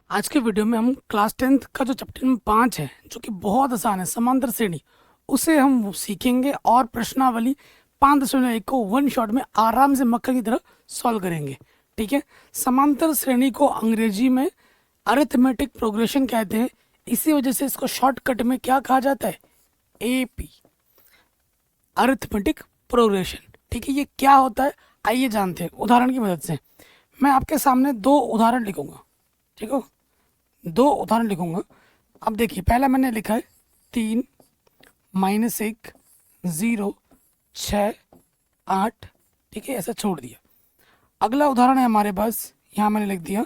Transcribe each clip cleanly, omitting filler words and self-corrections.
आज के वीडियो में हम क्लास 10th का जो चैप्टर नंबर 5 है जो कि बहुत आसान है समांतर श्रेणी, उसे हम सीखेंगे और प्रश्नावली 5.1 को वन शॉट में आराम से मक्खन की तरह सॉल्व करेंगे। ठीक है। समांतर श्रेणी को अंग्रेजी में अरिथमेटिक प्रोग्रेशन कहते हैं, इसी वजह से इसको शॉर्टकट में क्या कहा जाता है, एपी, अरिथमेटिक प्रोग्रेशन। ठीक है, ये क्या होता है आइए जानते हैं उदाहरण की मदद से। मैं आपके सामने दो उदाहरण लिखूंगा, ठीक है, दो उदाहरण लिखूंगा। अब देखिए, पहला मैंने लिखा है 3-1 0 6 8, ठीक है, ऐसा छोड़ दिया। अगला उदाहरण है हमारे पास, यहाँ मैंने लिख दिया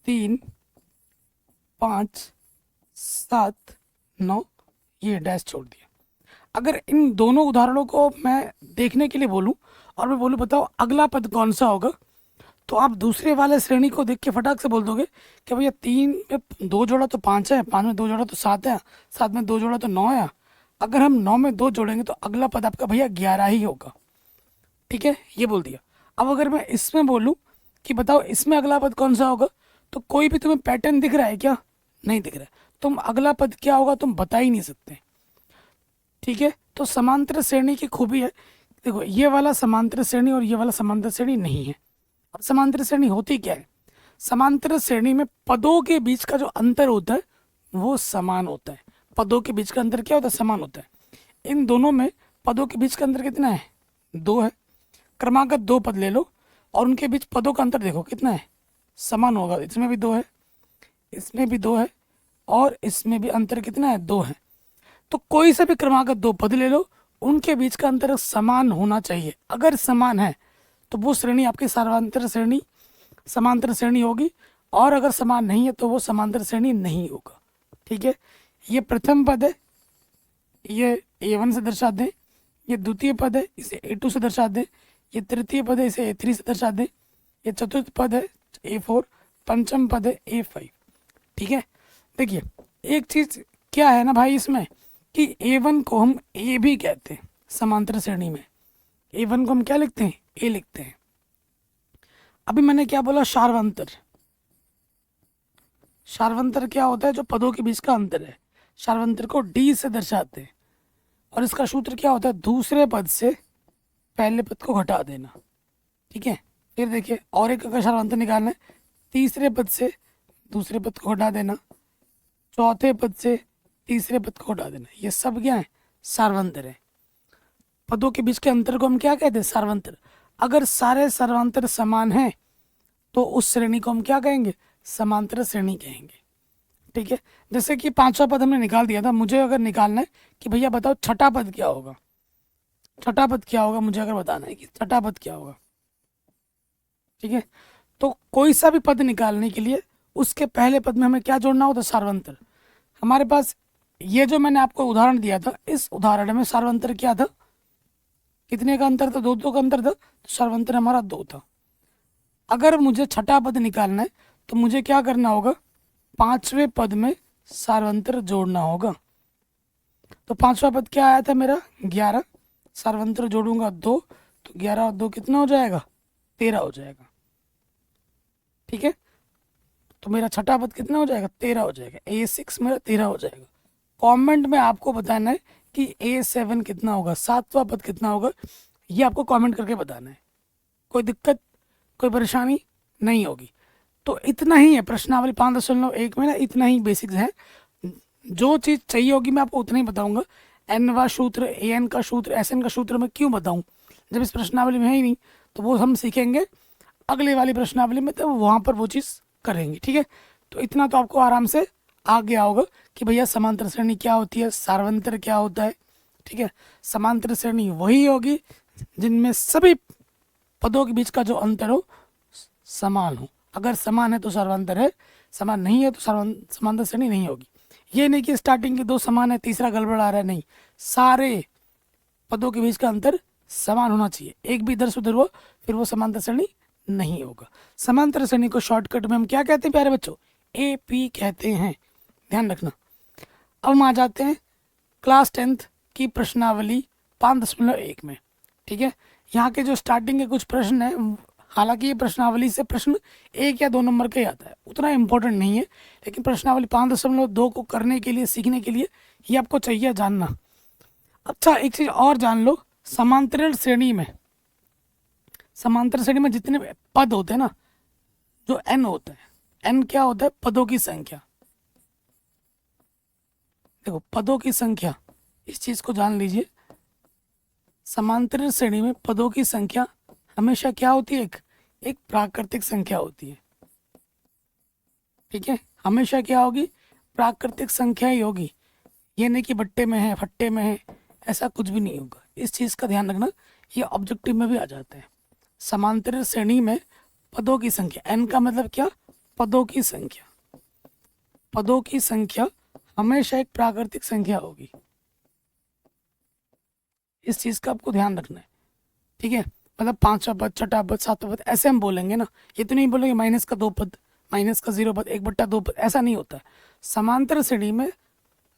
3-5-7-9, ये डैश छोड़ दिया। अगर इन दोनों उदाहरणों को मैं देखने के लिए बोलूं और मैं बोलूं बताओ अगला पद कौन सा होगा, तो आप दूसरे वाले श्रेणी को देख के फटाक से बोल दोगे कि भैया 3 में 2 जोड़ा तो 5 है, 5 में 2 जोड़ा तो 7 है, 7 में 2 जोड़ा तो 9 है। अगर हम 9 में 2 जोड़ेंगे तो अगला पद आपका भैया 11 ही होगा। ठीक है, ये बोल दिया। अब अगर मैं इसमें बोलूँ कि बताओ इसमें अगला पद कौन सा होगा, तो कोई भी तुम्हें पैटर्न दिख रहा है क्या? नहीं दिख रहा है। तुम अगला पद क्या होगा तुम बता ही नहीं सकते। ठीक है, तो समांतर श्रेणी की खूबी है, देखो ये वाला समांतर श्रेणी और ये वाला समांतर श्रेणी नहीं है। अब समांतर श्रेणी होती क्या है? समांतर श्रेणी में पदों के बीच का जो अंतर होता है वो समान होता है। पदों के बीच का अंतर क्या होता है? समान होता है। इन दोनों में पदों के बीच का अंतर कितना है? 2 है। क्रमागत 2 पद ले लो और उनके बीच पदों का अंतर देखो कितना है, समान होगा। इसमें भी 2 है, इसमें भी 2 है और इसमें भी अंतर कितना है? 2 है। तो कोई से भी क्रमागत 2 पद ले लो, उनके बीच का अंतर समान होना चाहिए। अगर समान है तो वो श्रेणी आपकी सार्वंतर श्रेणी, समांतर श्रेणी होगी, और अगर समान नहीं है तो वो समांतर श्रेणी नहीं होगा। ठीक है, ये प्रथम पद है, ये A1 से दर्शा दें। ये द्वितीय पद है, इसे A2 से दर्शा दें। ये तृतीय पद है, इसे A3 से दर्शा दें। ये चतुर्थ पद है A4, पंचम पद है A5। ठीक है, देखिए एक चीज क्या है ना भाई इसमें, कि A1 को हम A भी कहते हैं समांतर श्रेणी में। A1 को हम क्या लिखते हैं? A लिखते हैं। अभी मैंने क्या बोला? शार्वंतर। शार्वंतर क्या होता है? जो पदों के बीच का अंतर है। शार्वंतर को D से दर्शाते हैं और इसका सूत्र क्या होता है? दूसरे पद से पहले पद को घटा देना। ठीक है, फिर देखिए और एक अगर शार्वंतर निकालना है, तीसरे पद से दूसरे पद को घटा देना, चौथे पद से तीसरे पद को घटा देना। ये सब क्या है? सार्वंतर है। पदों के बीच के अंतर को हम क्या कहते हैं? सार्वंतर। अगर सारे सर्वांतर समान हैं तो उस श्रेणी को हम क्या कहेंगे? समांतर श्रेणी कहेंगे। ठीक है, जैसे कि पांचवा पद हमने निकाल दिया था, मुझे अगर निकालना है कि भैया बताओ छठा पद क्या होगा, छठा पद क्या होगा, मुझे अगर बताना है कि छठा पद क्या होगा। ठीक है, तो कोई सा भी पद निकालने के लिए उसके पहले पद में हमें क्या जोड़ना होता है? सार्वंतर। हमारे पास ये जो मैंने आपको उदाहरण दिया था, इस उदाहरण में सार्वंतर क्या था? कितने का अंतर था? 2-2 का अंतर था, तो सार्वंतर हमारा 2 था। अगर मुझे छठा पद निकालना है तो मुझे क्या करना होगा? पांचवें पद में सार्वंतर जोड़ना होगा। तो पांचवा पद क्या आया था मेरा? 11। सार्वंतर जोड़ूंगा 2, तो 11 और 2 कितना हो जाएगा? 13 हो जाएगा। ठीक है, तो मेरा छठा पद कितना हो जाएगा? 13 हो जाएगा। A6 मेरा 13 हो जाएगा। कमेंट में आपको बताना है कि A7 कितना होगा, सातवां पद कितना होगा, ये आपको कमेंट करके बताना है। कोई दिक्कत, कोई परेशानी नहीं होगी। तो इतना ही है प्रश्नावली 5.1 में ना, इतना ही बेसिक्स है। जो चीज़ चाहिए होगी मैं आपको उतना ही बताऊंगा। एनवा सूत्र, AN का सूत्र, SN का सूत्र मैं क्यों बताऊं जब इस प्रश्नावली में है ही नहीं, तो वो हम सीखेंगे अगले वाली प्रश्नावली में, तो वहाँ पर वो चीज़ करेंगे। ठीक है, तो इतना तो आपको आराम से आ गया होगा कि भैया समांतर श्रेणी क्या होती है, सार्वंतर क्या होता है। ठीक है, समांतर श्रेणी वही होगी जिनमें सभी पदों के बीच का जो अंतर हो समान हो। अगर समान है तो सर्वांतर है, समान नहीं है तो समांतर श्रेणी नहीं होगी। ये नहीं कि स्टार्टिंग के 2 समान है तीसरा गड़बड़ आ रहा है, नहीं, सारे पदों के बीच का अंतर समान होना चाहिए। एक भी इधर से उधर हुआ फिर वो समांतर श्रेणी नहीं होगा। समांतर श्रेणी को शॉर्टकट में हम क्या कहते हैं प्यारे बच्चों? AP कहते हैं, ध्यान रखना। अब हम आ जाते हैं क्लास 10th की प्रश्नावली 5.1 में। ठीक है, यहाँ के जो स्टार्टिंग के कुछ प्रश्न हैं हालांकि ये प्रश्नावली से प्रश्न 1 या 2 नंबर का ही आता है, उतना इम्पोर्टेंट नहीं है, लेकिन प्रश्नावली 5.2 को करने के लिए, सीखने के लिए ये आपको चाहिए जानना। अच्छा, एक चीज़ और जान लो, समांतर श्रेणी में जितने पद होते हैं ना, जो n होता है, n क्या होता है? पदों की संख्या। देखो, पदों की संख्या, इस चीज को जान लीजिए। समांतर श्रेणी में पदों की संख्या हमेशा क्या होती है? एक प्राकृतिक संख्या होती है। ठीक है, हमेशा क्या होगी? प्राकृतिक संख्या ही होगी। ये नहीं कि बट्टे में है, फट्टे में है, ऐसा कुछ भी नहीं होगा। इस चीज का ध्यान रखना, ये ऑब्जेक्टिव में भी आ जाता है। समांतर श्रेणी में पदों की संख्या, n का मतलब क्या? पदों की संख्या। पदों की संख्या हमेशा एक प्राकृतिक संख्या होगी। इस चीज का आपको ध्यान रखना है। ठीक है, मतलब 5वां पद, 6वां पद, 7वां पद, ऐसे हम बोलेंगे ना, ये तो नहीं बोलेंगे माइनस का 2 पद, माइनस का 0 पद, 1/2 पद, ऐसा नहीं होता है। समांतर श्रेणी में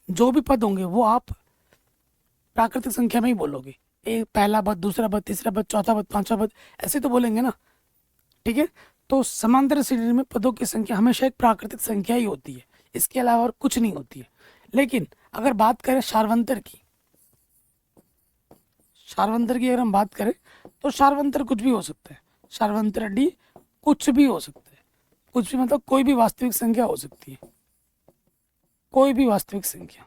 जो भी पद होंगे वो आप प्राकृतिक संख्या में ही बोलोगे। एक पहला पद, दूसरा पद, तीसरा पद, चौथा पद, 5वां पद, ऐसे तो बोलेंगे ना। ठीक है, तो समांतर श्रेणी में पदों की संख्या हमेशा एक प्राकृतिक संख्या ही होती है, इसके अलावा और कुछ नहीं होती है। लेकिन अगर बात करें सार्वंतर की, अगर हम बात करें तो सार्वंतर कुछ भी हो सकता है। सार्वंतर डी कुछ भी हो सकता है। कुछ भी मतलब कोई भी वास्तविक संख्या हो सकती है, कोई भी वास्तविक संख्या।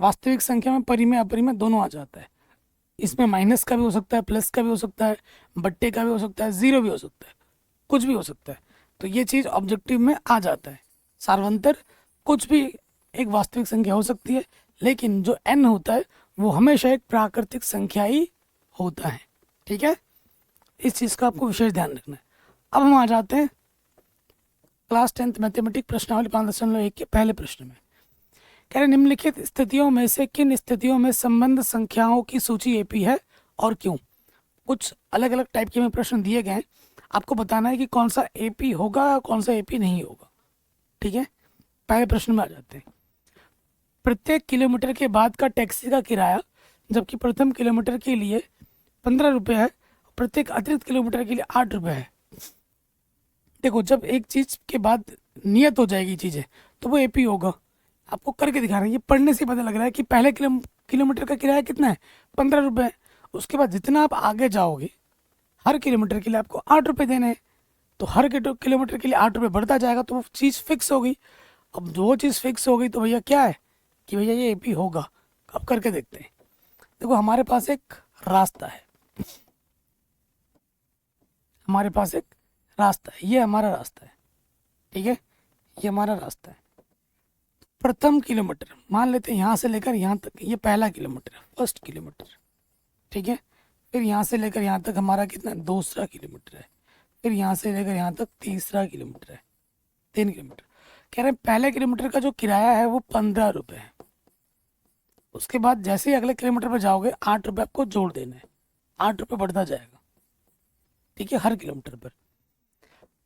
वास्तविक संख्या में परिमेय अपरिमेय दोनों आ जाता है। इसमें माइनस का भी हो सकता है, प्लस का भी हो सकता है, बट्टे का भी हो सकता है, 0 भी हो सकता है, कुछ भी हो सकता है। तो ये चीज ऑब्जेक्टिव में आ जाता है। सार्वंतर कुछ भी एक वास्तविक संख्या हो सकती है, लेकिन जो n होता है वो हमेशा एक प्राकृतिक संख्या ही होता है। ठीक है, इस चीज का आपको विशेष ध्यान रखना है। अब हम आ जाते हैं क्लास 10th मैथमेटिक्स प्रश्नावली 5.1 के पहले प्रश्न में। कह रहे निम्नलिखित स्थितियों में से किन स्थितियों में संबंध संख्याओं की सूची एपी है और क्यों? कुछ अलग अलग टाइप के में प्रश्न दिए गए हैं, आपको बताना है कि कौन सा एपी होगा और कौन सा एपी नहीं होगा। ठीक है, पहले प्रश्न में आ जाते हैं। प्रत्येक किलोमीटर के बाद का टैक्सी का किराया जबकि प्रथम किलोमीटर के लिए 15 रुपये है, प्रत्येक अतिरिक्त किलोमीटर के लिए 8 रुपये है। देखो, जब एक चीज के बाद नियत हो जाएगी चीजें तो वो एपी होगा। आपको करके दिखा रहे हैं, ये पढ़ने से पता लग रहा है कि पहले किलोमीटर का किराया कितना है? 15 रुपये। उसके बाद जितना आप आगे जाओगे हर किलोमीटर के लिए आपको 8 रुपये देने हैं, तो हर किलोमीटर के लिए 8 रुपये बढ़ता जाएगा, तो वो चीज़ फिक्स हो गई। अब जो चीज़ फिक्स हो गई तो भैया क्या है कि भैया ये एपी होगा। अब करके देखते हैं। देखो, हमारे पास एक रास्ता है, हमारे पास एक रास्ता है, ये हमारा रास्ता है। ठीक है, ये हमारा रास्ता है। प्रथम किलोमीटर मान लेते हैं यहाँ से लेकर यहाँ तक, ये पहला किलोमीटर है, फर्स्ट किलोमीटर। ठीक है, फिर यहाँ से लेकर यहाँ तक हमारा कितना? दूसरा किलोमीटर है। फिर यहाँ से लेकर यहाँ तक तीसरा किलोमीटर है, 3 किलोमीटर। कह रहे हैं पहले किलोमीटर का जो किराया है वो 15 रुपये है। उसके बाद जैसे ही अगले किलोमीटर पर जाओगे 8 रुपये आपको जोड़ देना है, 8 रुपये बढ़ता जाएगा। ठीक है, हर किलोमीटर पर।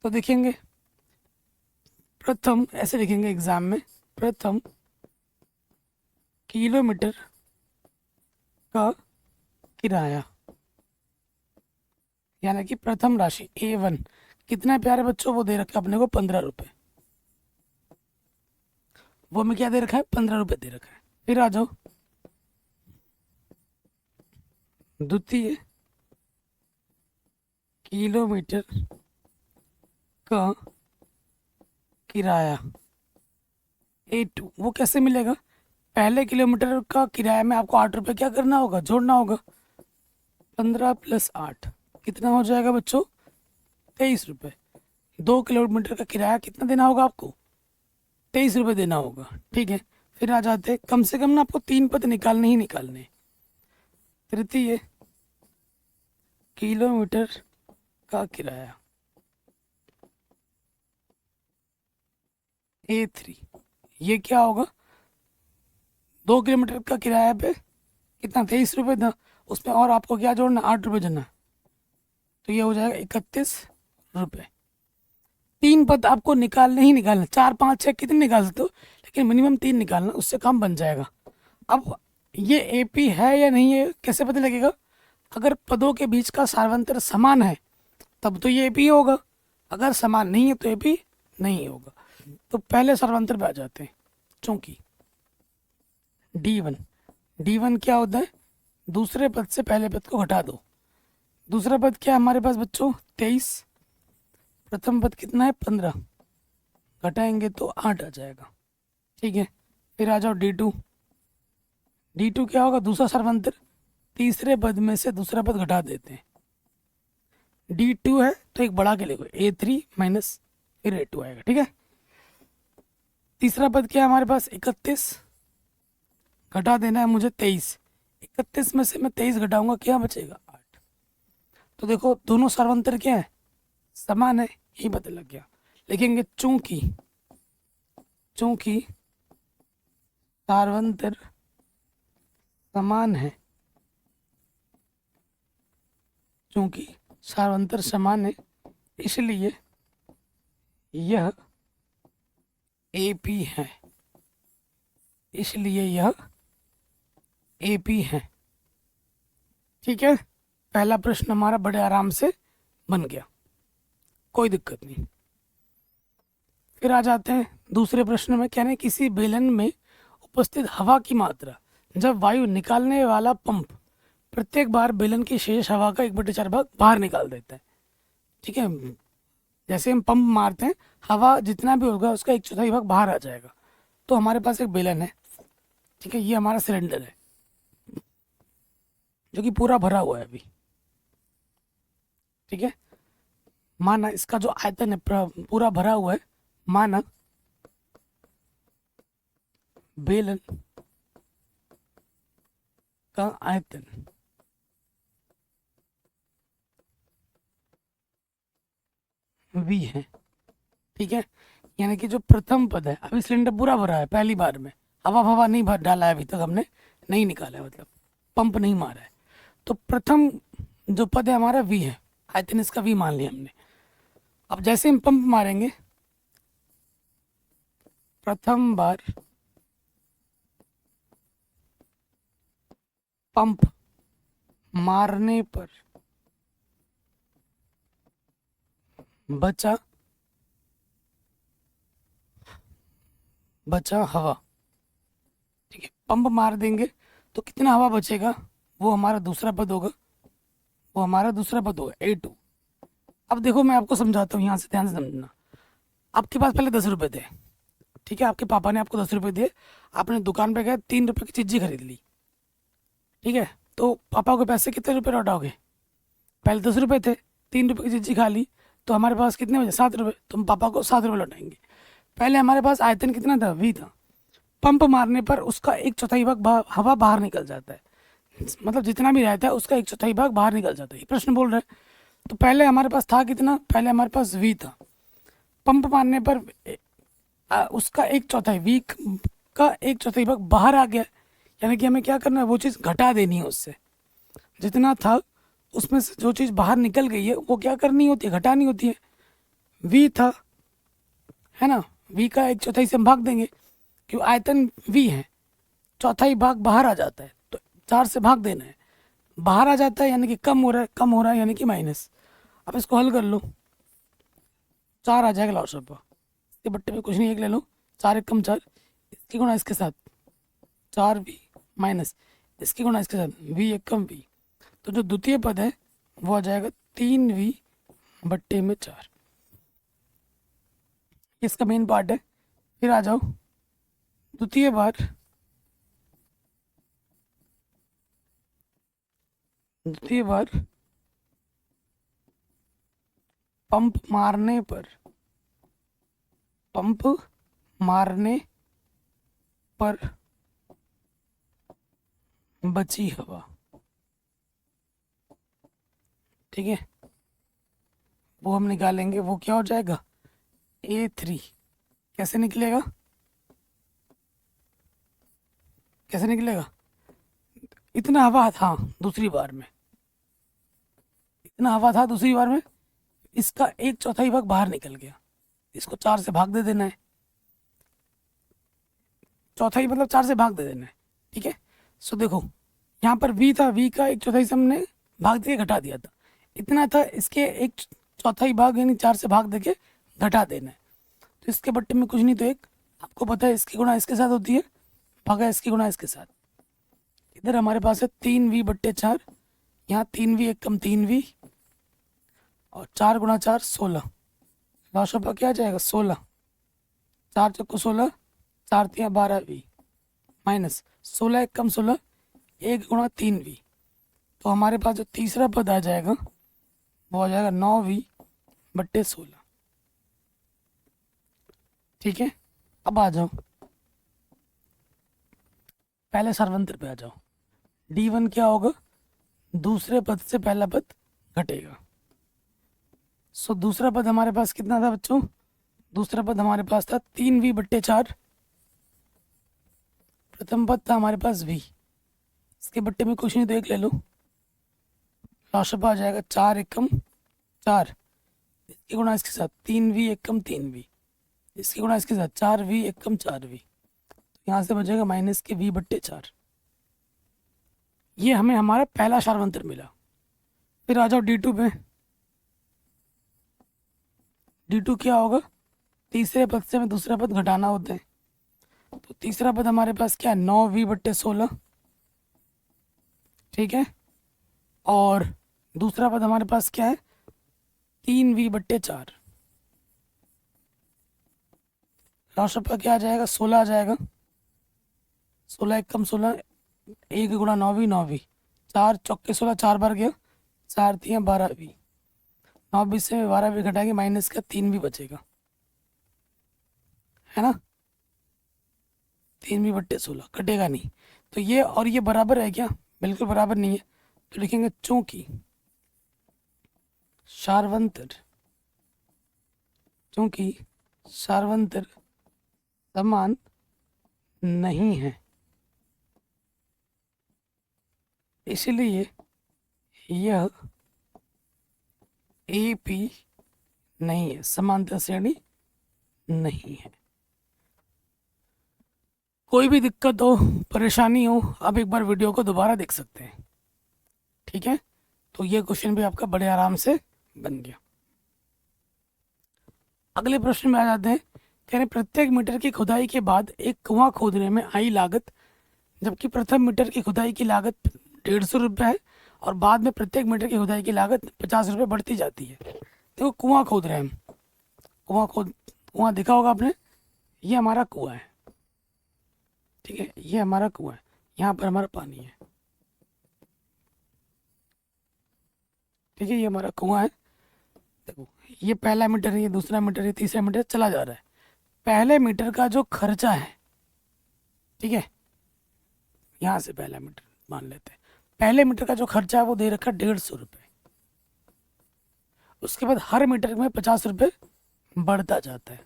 तो देखेंगे प्रथम, ऐसे लिखेंगे एग्जाम में, प्रथम किलोमीटर का किराया, यानी कि प्रथम राशि A1 कितना प्यारे बच्चों वो दे रखा है अपने को 15 रुपये। वो में क्या दे रखा है? 15 रुपये दे रखा है। फिर आ जाओ द्वितीय किलोमीटर का किराया A2, वो कैसे मिलेगा? पहले किलोमीटर का किराया में आपको 8 रुपये क्या करना होगा? जोड़ना होगा। 15 + 8 कितना हो जाएगा बच्चों? 23 रुपये। 2 किलोमीटर का किराया कितना देना होगा आपको? 23 रुपये देना होगा। ठीक है, फिर आ जाते हैं, कम से कम ना आपको 3 पद निकालने ही निकालने। तृतीय किलोमीटर का किराया A3, ये क्या होगा? 2 किलोमीटर का किराया पे कितना? 23 रुपये था, उसमें और आपको क्या जोड़ना? 8 रुपये जोड़ना, तो ये हो जाएगा 31 रुपये। 3 पद आपको निकालने ही निकालना, 4 5 6 कितने निकाल सकते हो, लेकिन मिनिमम 3 निकालना, उससे कम बन जाएगा। अब ये एपी है या नहीं है कैसे पता लगेगा? अगर पदों के बीच का सार्वंतर समान है तब तो ये भी होगा, अगर समान नहीं है तो ये भी नहीं होगा। तो पहले सार्वंतर पे आ जाते हैं। चूंकि D1 क्या होता है, दूसरे पद से पहले पद को घटा दो। दूसरा पद क्या है हमारे पास बच्चों, 23। प्रथम पद कितना है, 15। घटाएंगे तो 8 आ जाएगा। ठीक है, फिर आ जाओ D2 क्या होगा, दूसरा सार्वंतर, तीसरे पद में से दूसरा पद घटा देते हैं। D2 है तो एक बढ़ा के लिखो, A3 माइनस फिर A2 आएगा। ठीक है, तीसरा पद क्या है हमारे पास, 31। घटा देना है मुझे 23। 31 में से मैं 23 घटाऊंगा, क्या बचेगा, 8। तो देखो दोनों सार्वंतर क्या है, समान है, यही पता लग गया। लिखेंगे चूंकि सार्वंतर समान है, चूंकि सार्वंतर समान है इसलिए यह AP है, इसलिए यह AP है। ठीक है, पहला प्रश्न हमारा बड़े आराम से बन गया, कोई दिक्कत नहीं। फिर आ जाते हैं दूसरे प्रश्न में। कहने किसी बेलन में उपस्थित हवा की मात्रा जब वायु निकालने वाला पंप प्रत्येक बार बेलन की शेष हवा का 1/4 भाग बाहर निकाल देता है। ठीक है, जैसे हम पंप मारते हैं, हवा जितना भी होगा उसका 1/4 भाग बाहर आ जाएगा। तो हमारे पास एक बेलन है, ठीक है, ये हमारा सिलेंडर है जो कि पूरा भरा हुआ है अभी। ठीक है, माना इसका जो आयतन है पूरा भरा हुआ है, माना बेलन का आयतन V है। ठीक है, यानी कि जो प्रथम पद है, अभी सिलेंडर पूरा भरा है, पहली बार में हवा नहीं भर डाला है अभी तक, हमने नहीं निकाला है, मतलब पंप नहीं मारा है। तो प्रथम जो पद है हमारा V है, आयतन इसका V मान लिया हमने। अब जैसे हम पंप मारेंगे, प्रथम बार पंप मारने पर बचा हवा। ठीक है, पंप मार देंगे तो कितना हवा बचेगा, वो हमारा दूसरा पद होगा, A2। अब देखो मैं आपको समझाता हूँ, यहाँ से ध्यान से समझना। आपके पास पहले 10 रुपये थे, ठीक है, आपके पापा ने आपको 10 रुपये दिए, आपने दुकान पे गए 3 रुपये की चीज़ी खरीद ली। ठीक है, तो पापा को पैसे कितने रुपये लौटाओगे, पहले 10 रुपये थे, 3 रुपये की चीज़ी खा ली, तो हमारे पास कितने बचे, 7 रुपये। तो हम पापा को 7 रुपये लौटाएंगे। पहले हमारे पास आयतन कितना था, V था। पंप मारने पर उसका 1/4 भाग हवा बाहर निकल जाता है, मतलब जितना भी रहता है उसका 1/4 भाग बाहर निकल जाता है, ये प्रश्न बोल रहे हैं। तो पहले हमारे पास था कितना, पहले हमारे पास V था, पंप मारने पर उसका 1/4 V का 1/4 भाग बाहर आ गया, यानी कि हमें क्या करना है, वो चीज़ घटा देनी है उससे। जितना था उसमें से जो चीज़ बाहर निकल गई है वो क्या करनी होती है, घटानी होती है। V था, है ना, V का 1/4 से हम भाग देंगे, क्यों, आयतन V है, 1/4 भाग बाहर आ जाता है, तो 4 से भाग देना है, बाहर आ जाता है यानी कि कम हो रहा है यानी कि माइनस। अब इसको हल कर लो, 4 आ जाएगा लॉस ऑफ, इसके बट्टे पे कुछ नहीं, एक ले लो, 4 एक कम 4, इसकी गुणा इसके साथ 4V माइनस इसकी गुणा इसके साथ V एक कम V, तो जो द्वितीय पद है वो आ जाएगा 3V बट्टे में 4। इसका मेन पार्ट है। फिर आ जाओ द्वितीय बार पंप मारने पर बची हवा। ठीक है, वो हम निकालेंगे, वो क्या हो जाएगा, A3। कैसे निकलेगा, इतना हवा था दूसरी बार में, इसका 1/4 भाग बाहर निकल गया, इसको 4 से भाग दे देना है, चौथाई मतलब 4 से भाग दे देना है। ठीक है, सो देखो यहाँ पर V था, V का 1/4 से हमने भाग देके घटा दिया था, इतना था, इसके एक चौथाई भाग यानी 4 से भाग देके घटा देना है। तो इसके बट्टे में कुछ नहीं, तो एक आपको पता है इसकी गुणा इसके साथ होती है, भागा इसकी गुणा इसके साथ। इधर हमारे पास है 3v/4, यहाँ 3v एक कम 3v और 4 गुणा 4 16, लॉशो पर क्या जाएगा 16, 4 चक्को 16, 4 तिया 12v माइनस 16 एक कम 16, 1 गुणा 3v। तो हमारे पास जो तीसरा पद आ जाएगा वो आ जाएगा 9v/16। ठीक है, अब आ जाओ पहले सर्वंतर पे आ जाओ। d1 क्या होगा, दूसरे पद से पहला पद घटेगा। सो दूसरा पद हमारे पास कितना था बच्चों, दूसरा पद हमारे पास था 3v/4, प्रथम पद था हमारे पास v, इसके बट्टे में कुछ नहीं तो एक ले लो, लॉशअप आ जाएगा 4 एकम 4, इसकी गुणा इसके साथ 3v एकम 3v, इसकी गुणा इसके साथ 4v एकम 4v, यहाँ से बचेगा माइनस के v/4। ये हमें हमारा पहला शार्वंतर मिला। फिर आ जाओ d2 पे। d2 क्या होगा, तीसरे पद से हमें दूसरा पद घटाना होता है, तो तीसरा पद हमारे पास क्या है 9v/16। ठीक है, और दूसरा पद हमारे पास क्या है 3v/4, लॉशअप का क्या आ जाएगा 16 आ जाएगा, 16 एक कम 16, 1 गुणा 9v 9v, 4 चौके 16, 4 बार गया, 4 तिया 12v, 9 से 12v घटाएंगे माइनस का 3v बचेगा, है ना, 3v/16 कटेगा नहीं। तो ये और ये बराबर है क्या, बिल्कुल बराबर नहीं है, तो लिखेंगे चूंकि शार्वंतर, चूंकि शार्वंतर समान नहीं है, इसलिए यह AP नहीं है, समांतर श्रेणी नहीं है। कोई भी दिक्कत हो, परेशानी हो, आप एक बार वीडियो को दोबारा देख सकते हैं। ठीक है, तो ये क्वेश्चन भी आपका बड़े आराम से बन गया। अगले प्रश्न में आ जाते हैं। कह रहे प्रत्येक मीटर की खुदाई के बाद एक कुआं खोदने में आई लागत, जबकि प्रथम मीटर की खुदाई की लागत 150 रुपये है और बाद में प्रत्येक मीटर की खुदाई की लागत 50 रुपये बढ़ती जाती है। देखो कुआं खोद रहे हैं हम, कुआं देखा होगा आपने, ये हमारा कुआं है। ठीक है, ये हमारा कुआं है, यहाँ पर हमारा पानी है। ठीक है, ये हमारा कुआं है। देखो ये पहला मीटर है, ये दूसरा मीटर है, तीसरा मीटर चला जा रहा है। पहले मीटर का जो खर्चा है, ठीक है, यहाँ से पहला मीटर मान लेते हैं, पहले मीटर का जो खर्चा है वो दे रखा 150 रुपये। उसके बाद हर मीटर में 50 रुपये बढ़ता जाता है,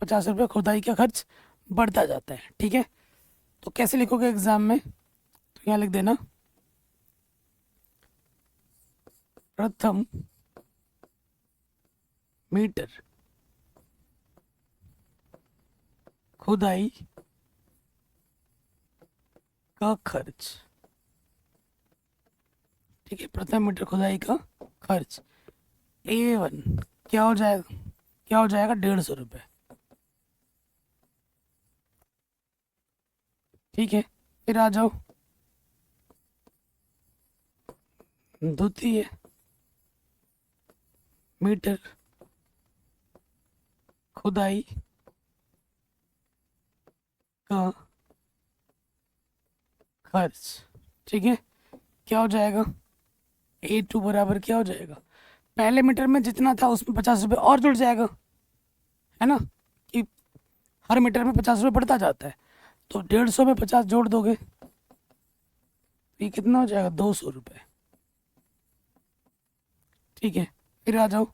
50 रुपये खुदाई का खर्च बढ़ता जाता है। ठीक है, तो कैसे लिखोगे एग्जाम में, तो यहाँ लिख देना प्रथम मीटर खुदाई का खर्च। ठीक है, प्रथम मीटर खुदाई का खर्च A1 क्या हो जाएगा, क्या हो जाएगा 150 रुपये। ठीक है, फिर आ जाओ द्वितीय मीटर खुदाई का खर्च। ठीक है, क्या हो जाएगा A2 बराबर क्या हो जाएगा, पहले मीटर में जितना था उसमें 50 रुपये और जुड़ जाएगा, है ना, कि हर मीटर में 50 रुपये बढ़ता जाता है, तो 150 में 50 जोड़ दोगे ये कितना हो जाएगा 200 रुपये। ठीक है, फिर आ जाओ,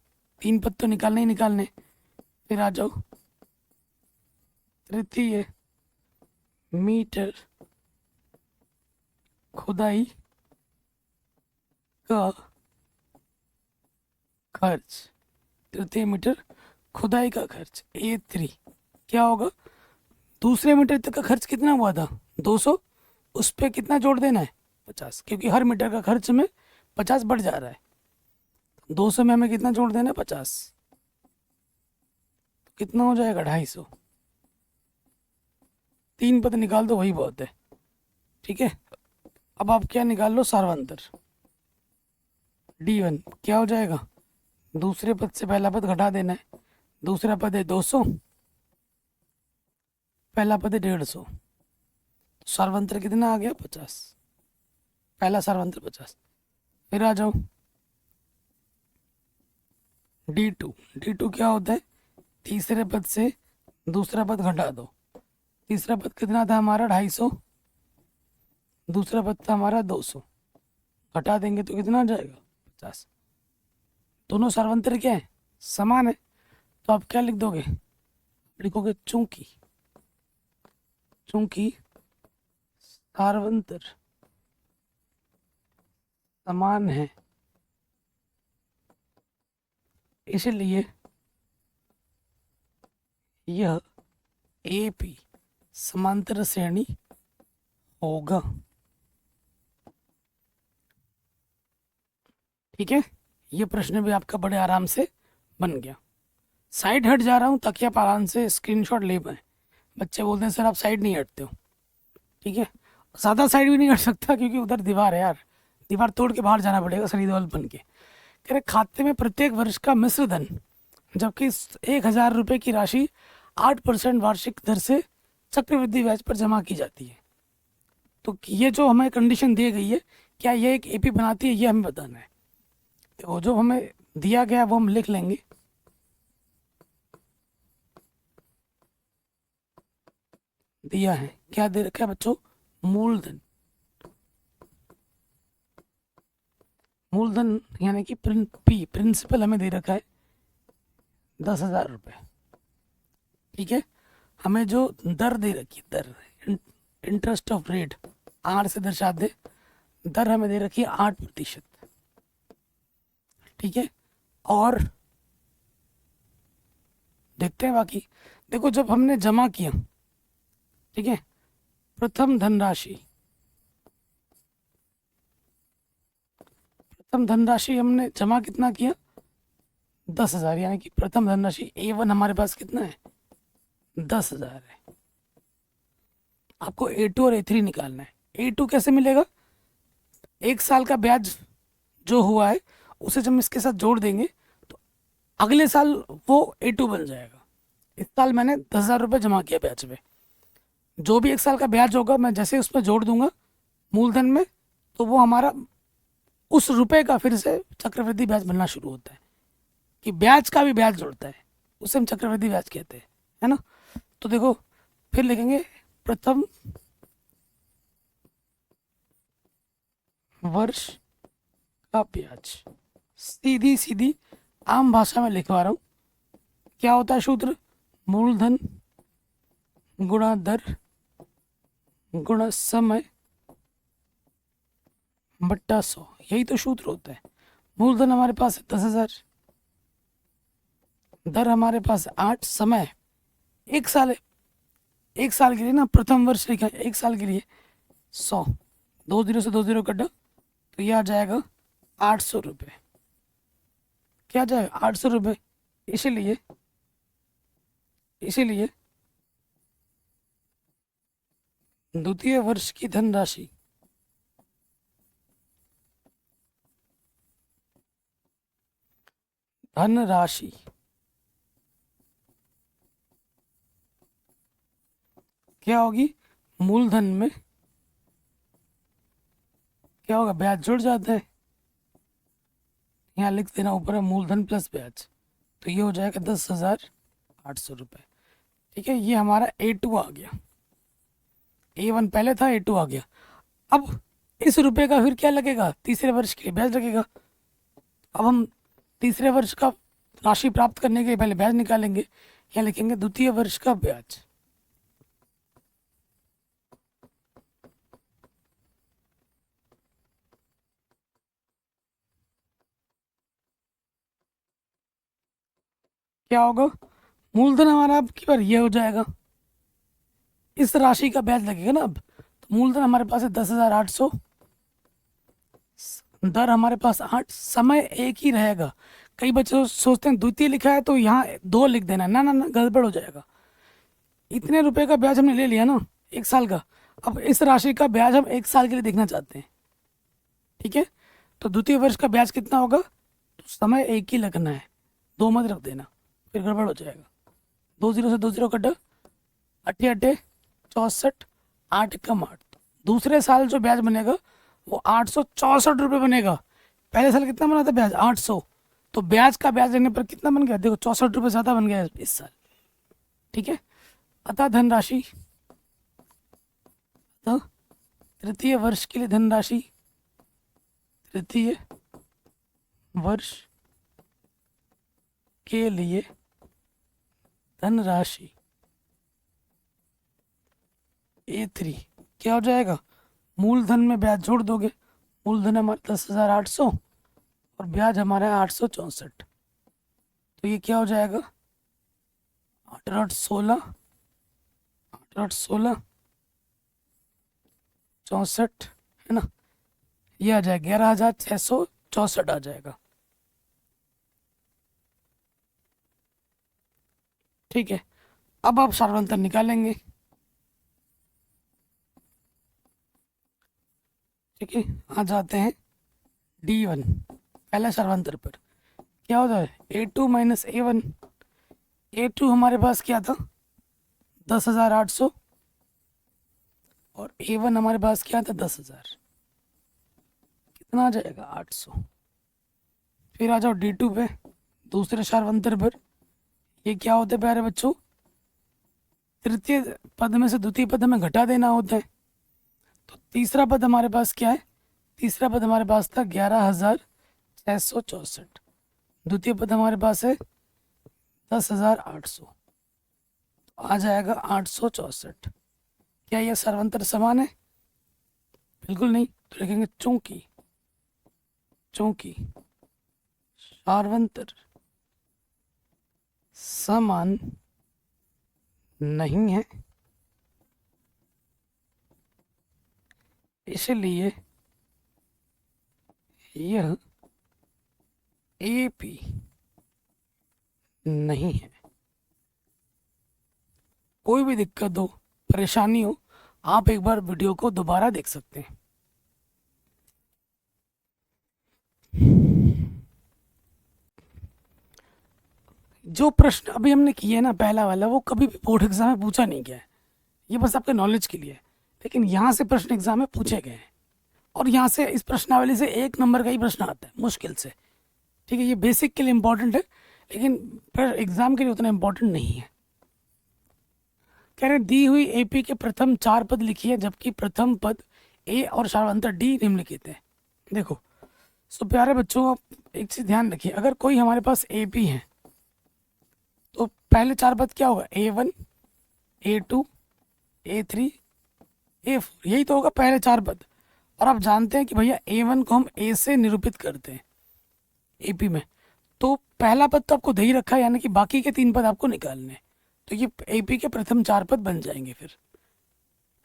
3 पद तो निकालने ही निकालने, फिर आ जाओ तृतीय मीटर खुदाई का खर्च, तृतीय मीटर खुदाई का खर्च A3 क्या होगा, दूसरे मीटर तक का खर्च कितना हुआ था 200, उस पर कितना जोड़ देना है 50, क्योंकि हर मीटर का खर्च में 50 बढ़ जा रहा है। 200 में हमें कितना जोड़ देना है? 50। कितना हो जाएगा? 250। 3 पद निकाल दो, वही बहुत है। ठीक है, अब आप क्या निकाल लो? सार्वंतर। D1 क्या हो जाएगा? दूसरे पद से पहला पद घटा देना है। दूसरा पद है 200, पहला पद है 150। सार्वंतर कितना आ गया? 50। पहला सार्वंतर 50। फिर आ जाओ D2। D2 क्या होता है? तीसरे पद से दूसरा पद घटा दो। तीसरा पद कितना था हमारा? 250। दूसरा पद था हमारा 200, घटा देंगे तो कितना आ जाएगा? 50। दोनों सार्वंतर क्या है? समान है। तो आप क्या लिख दोगे? लिखोगे चूंकि सार्वंतर समान है, इसलिए यह AP समांतर श्रेणी होगा। ठीक है, ये प्रश्न भी आपका बड़े आराम से बन गया। साइड हट जा रहा हूँ ताकि आप आराम से स्क्रीनशॉट ले पाए। बच्चे बोलते हैं सर आप साइड नहीं हटते हो। ठीक है, ज़्यादा साइड भी नहीं हट सकता क्योंकि उधर दीवार है यार, दीवार तोड़ के बाहर जाना पड़ेगा शरीर बन के। कह रहे खाते में प्रत्येक वर्ष का मिश्र धन, जबकि 1,000 रुपये की राशि 8% वार्षिक दर से चक्रवृद्धि ब्याज पर जमा की जाती है। तो ये जो हमें कंडीशन दी गई है, क्या ये एक AP बनाती है, ये हमें बताना है। तो जो हमें दिया गया वो हम लिख लेंगे। दिया है, क्या दे रखा है बच्चों? मूलधन। मूलधन यानी कि प्रिंसिपल हमें दे रखा है 10,000 रुपये। ठीक है, हमें जो दर दे रखी है, दर इंटरेस्ट ऑफ रेट R से दर्शा दे, दर हमें दे रखी है 8%। ठीक है, और देखते हैं बाकी। देखो जब हमने जमा किया, ठीक है, प्रथम धनराशि हमने जमा कितना किया? 10,000, यानी कि प्रथम धनराशि A1 हमारे पास कितना है? 10,000 है। आपको A2 और A3 निकालना है। A2 कैसे मिलेगा? 1 साल का ब्याज जो हुआ है उसे जब हम इसके साथ जोड़ देंगे तो अगले साल वो A2 बन जाएगा। इस साल मैंने 10,000 रुपये जमा किया ब्याज पे, जो भी 1 साल का ब्याज होगा मैं जैसे उसमें जोड़ दूंगा मूलधन में, तो वो हमारा उस रुपए का फिर से चक्रवृद्धि ब्याज बनना शुरू होता है। कि ब्याज का भी ब्याज जोड़ता है, उसे हम चक्रवृद्धि ब्याज कहते हैं, है ना। तो देखो फिर लिखेंगे प्रथम वर्ष का ब्याज। सीधी आम भाषा में लिखवा रहा हूँ। क्या होता है सूत्र? मूलधन गुणा दर गुणा समय बट्टा 100, यही तो सूत्र होता है। मूलधन हमारे पास है 10,000, दर हमारे पास 8, समय 1 साल है। 1 साल के लिए ना प्रथम वर्ष लिखा है, 1 साल के लिए 100, 2 0 से 2 0 कटा तो ये आ जाएगा 800 रुपये। क्या जाएगा? 800 रुपये। इसीलिए द्वितीय वर्ष की धनराशि क्या होगी? मूलधन में क्या होगा? ब्याज जुड़ जाता है, यहाँ लिख देना ऊपर है मूलधन प्लस ब्याज, तो ये हो जाएगा 10,800 रुपये। ठीक है, ये हमारा A2 आ गया। A1 पहले था, A2 आ गया। अब इस रुपए का फिर क्या लगेगा? तीसरे वर्ष के लिए ब्याज लगेगा। अब हम तीसरे वर्ष का राशि प्राप्त करने के लिए पहले ब्याज निकालेंगे। यहाँ लिखेंगे द्वितीय वर्ष का ब्याज। क्या होगा? मूलधन हमारा अब की बार ये हो जाएगा, इस राशि का ब्याज लगेगा ना। अब तो मूलधन हमारे पास है 10,800 दर हमारे पास 8, समय एक ही रहेगा। कई बच्चे सोचते हैं द्वितीय लिखा है तो यहाँ 2 लिख देना, ना ना ना, गड़बड़ हो जाएगा। इतने रुपए का ब्याज हमने ले लिया ना 1 साल का, अब इस राशि का ब्याज हम 1 साल के लिए देखना चाहते हैं, ठीक है। तो द्वितीय वर्ष का ब्याज कितना होगा, तो समय एक ही लगना है, 2 मत रख देना, फिर गड़बड़ हो जाएगा। 2 0 से 2 0 कटा, 8 8 64, 8 कम 8। दूसरे साल जो ब्याज बनेगा वो 864 रुपये बनेगा। पहले साल कितना बना था ब्याज, 800। तो ब्याज का ब्याज लेने पर कितना बन गया, देखो 64 रुपये ज़्यादा बन गया इस साल, ठीक है। अतः धनराशि, तो तृतीय वर्ष के लिए धनराशि, तृतीय वर्ष के लिए धनराशि A3 क्या हो जाएगा, मूलधन में ब्याज जोड़ दोगे, मूलधन हमारा 10,800 और ब्याज हमारा है 864, तो ये क्या हो जाएगा 8 8 16, 8 8 16 64, है ना, ये आ जाएगा 11,664 आ जाएगा, ठीक है। अब आप सार्वंतर निकालेंगे, ठीक है। आ जाते हैं D1 पहला सार्वंतर पर, क्या होता है A2 माइनस A1। A2 हमारे पास क्या था 10,800 और A1 हमारे पास क्या था 10,000, कितना आ जाएगा 800। फिर आ जाओ D2 पे, दूसरे सार्वंतर पर, ये क्या होता है प्यारे बच्चों, तृतीय पद में से द्वितीय पद हमें घटा देना होता है। तो तीसरा पद हमारे पास क्या है, तीसरा पद हमारे पास था 11,664, द्वितीय पद हमारे पास है 10,800, आ जाएगा 864। क्या यह सर्वांतर समान है, बिल्कुल नहीं, तो लिखेंगे चूंकि, चूंकि सार्वंतर समान नहीं है इसलिए यह AP नहीं है। कोई भी दिक्कत हो, परेशानी हो, आप एक बार वीडियो को दोबारा देख सकते हैं। जो प्रश्न अभी हमने किए हैं ना पहला वाला, वो कभी भी बोर्ड एग्जाम में पूछा नहीं गया है, ये बस आपके नॉलेज के लिए है। लेकिन यहाँ से प्रश्न एग्जाम में पूछे गए हैं और यहाँ से इस प्रश्नावली से 1 नंबर का ही प्रश्न आता है मुश्किल से, ठीक है। ये बेसिक के लिए इम्पोर्टेंट है लेकिन फिर एग्जाम के लिए उतना इम्पोर्टेंट नहीं है। कह रहे दी हुई AP के प्रथम 4 पद लिखिए जबकि प्रथम पद A और सार्वंतर D निम्नलिखित है। देखो सो प्यारे बच्चों, आप एक चीज ध्यान रखिए, अगर कोई हमारे पास AP है तो पहले 4 पद क्या होगा, A1 A2 A3 A4, यही तो होगा पहले 4 पद। और आप जानते हैं कि भैया A1 को हम A से निरूपित करते हैं AP में, तो पहला पद तो आपको दे ही रखा है, यानी कि बाकी के 3 पद आपको निकालने हैं। तो ये AP के प्रथम 4 पद बन जाएंगे। फिर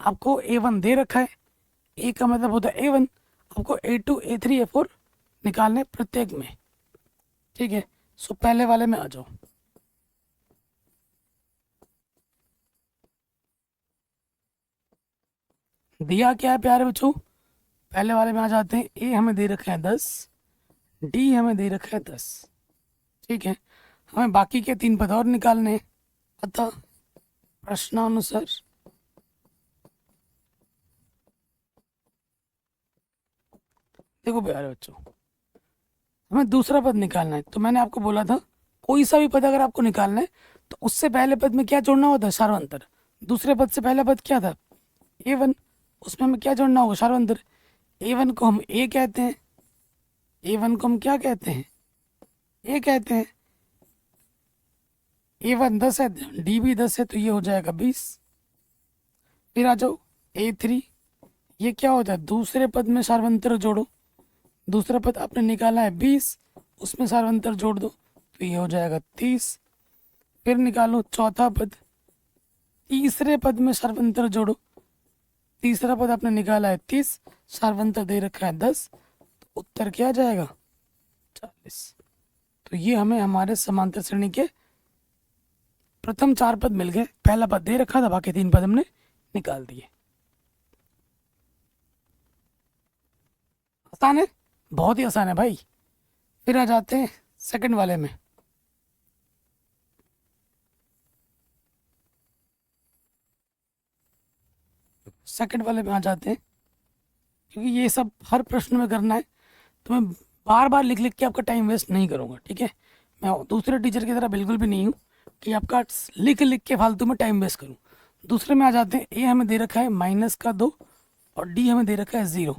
आपको A1 दे रखा है, A का मतलब होता है A1, आपको A2 A3 A4 निकालने प्रत्येक में, ठीक है। सो पहले वाले में आ जाओ, दिया क्या है प्यारे बच्चों, पहले वाले में आ जाते हैं। A हमें दे रखा है 10, D हमें दे रखा है 10, ठीक है। हमें बाकी के 3 पद और निकालने हैं, अतः प्रश्नानुसार देखो प्यारे बच्चों, हमें दूसरा पद निकालना है। तो मैंने आपको बोला था कोई सा भी पद अगर आपको निकालना है तो उससे पहले पद में क्या जोड़ना होता है, सार्वंतर। दूसरे पद से पहला पद क्या था A1, उसमें हमें क्या जोड़ना होगा, सार्वंतर। A1 को हम A कहते हैं, A1 को हम क्या कहते हैं, A कहते हैं। A1 10 है, D भी 10 है, तो ये हो जाएगा 20। फिर आ जाओ A3, ये क्या होता है, दूसरे पद में सार्वंतर जोड़ो, दूसरा पद आपने निकाला है 20, उसमें सार्वंतर जोड़ दो तो ये हो जाएगा 30। फिर निकालो चौथा पद, तीसरे पद में सार्वंतर जोड़ो, तीसरा पद आपने निकाला है 30, सार्वंतर दे रखा है 10, तो उत्तर क्या आ जाएगा 40। तो ये हमें हमारे समांतर श्रेणी के प्रथम 4 पद मिल गए। पहला पद दे रखा था, बाकी 3 पद हमने निकाल दिए। आसान है, बहुत ही आसान है भाई। फिर आ जाते हैं सेकंड वाले में। सेकंड वाले में आ जाते हैं, क्योंकि ये सब हर प्रश्न में करना है, तो मैं बार बार लिख लिख के आपका टाइम वेस्ट नहीं करूँगा, ठीक है। मैं दूसरे टीचर की तरह बिल्कुल भी नहीं हूँ कि आपका लिख लिख के फालतू में टाइम वेस्ट करूँ। दूसरे में आ जाते हैं। ए हमें दे रखा है -2 और डी हमें दे रखा है 0।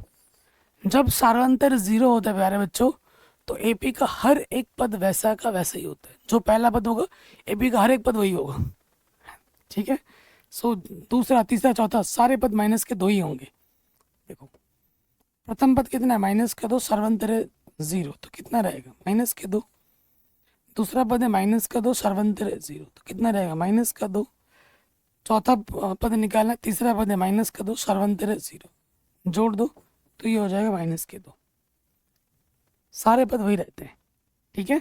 जब सार्वंतर 0 होता है प्यारे बच्चों, तो एपी का हर एक पद वैसा का वैसा ही होता है। जो पहला पद होगा, एपी का हर एक पद वही होगा, ठीक है। सो दूसरा, तीसरा, चौथा सारे पद -2 ही होंगे। देखो प्रथम पद कितना है -2, सर्वंतर है 0, तो कितना रहेगा -2। दूसरा पद है -2, सर्वंतर है 0, तो कितना रहेगा -2। चौथा पद निकालना है, तीसरा पद है -2, सर्वंतर है 0, जोड़ दो तो ये हो जाएगा -2। सारे पद वही रहते हैं, ठीक है।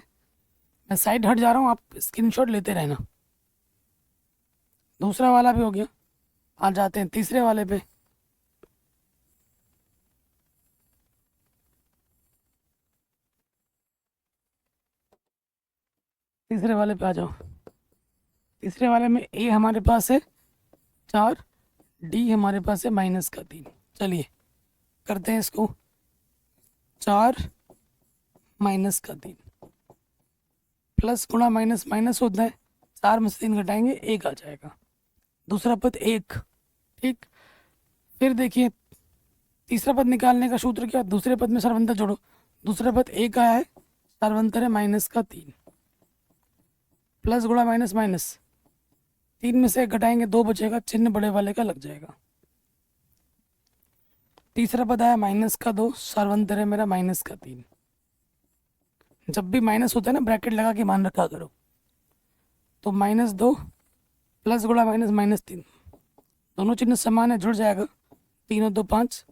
मैं साइड हट जा रहा हूँ, आप स्क्रीनशॉट लेते रहना। दूसरा वाला भी हो गया। आ जाते हैं तीसरे वाले पे। तीसरे वाले पे आ जाओ। तीसरे वाले में ए हमारे पास है 4, डी हमारे पास है -3। चलिए करते हैं इसको। 4 -3 प्लस गुणा माइनस माइनस होता है, 4 में से 3 घटाएंगे 1 आ जाएगा। दूसरा पद 1, ठीक। फिर देखिए तीसरा पद निकालने का सूत्र क्या, दूसरे पद में सर्वंतर जोड़ो। दूसरा पद 1 आया है, सर्वंतर है -3, प्लस गुणा माइनस माइनस, 3 में से 1 घटाएंगे 2 बचेगा, चिन्ह बड़े वाले का लग जाएगा। तीसरा पद आया -2, सर्वंतर है मेरा -3। जब भी माइनस होता है ना, ब्रैकेट लगा के मान रखा करो। तो -2 प्लस गुणा माइनस -3, दोनों चिन्ह समान है, जुड़ जाएगा। 3 और 2 5,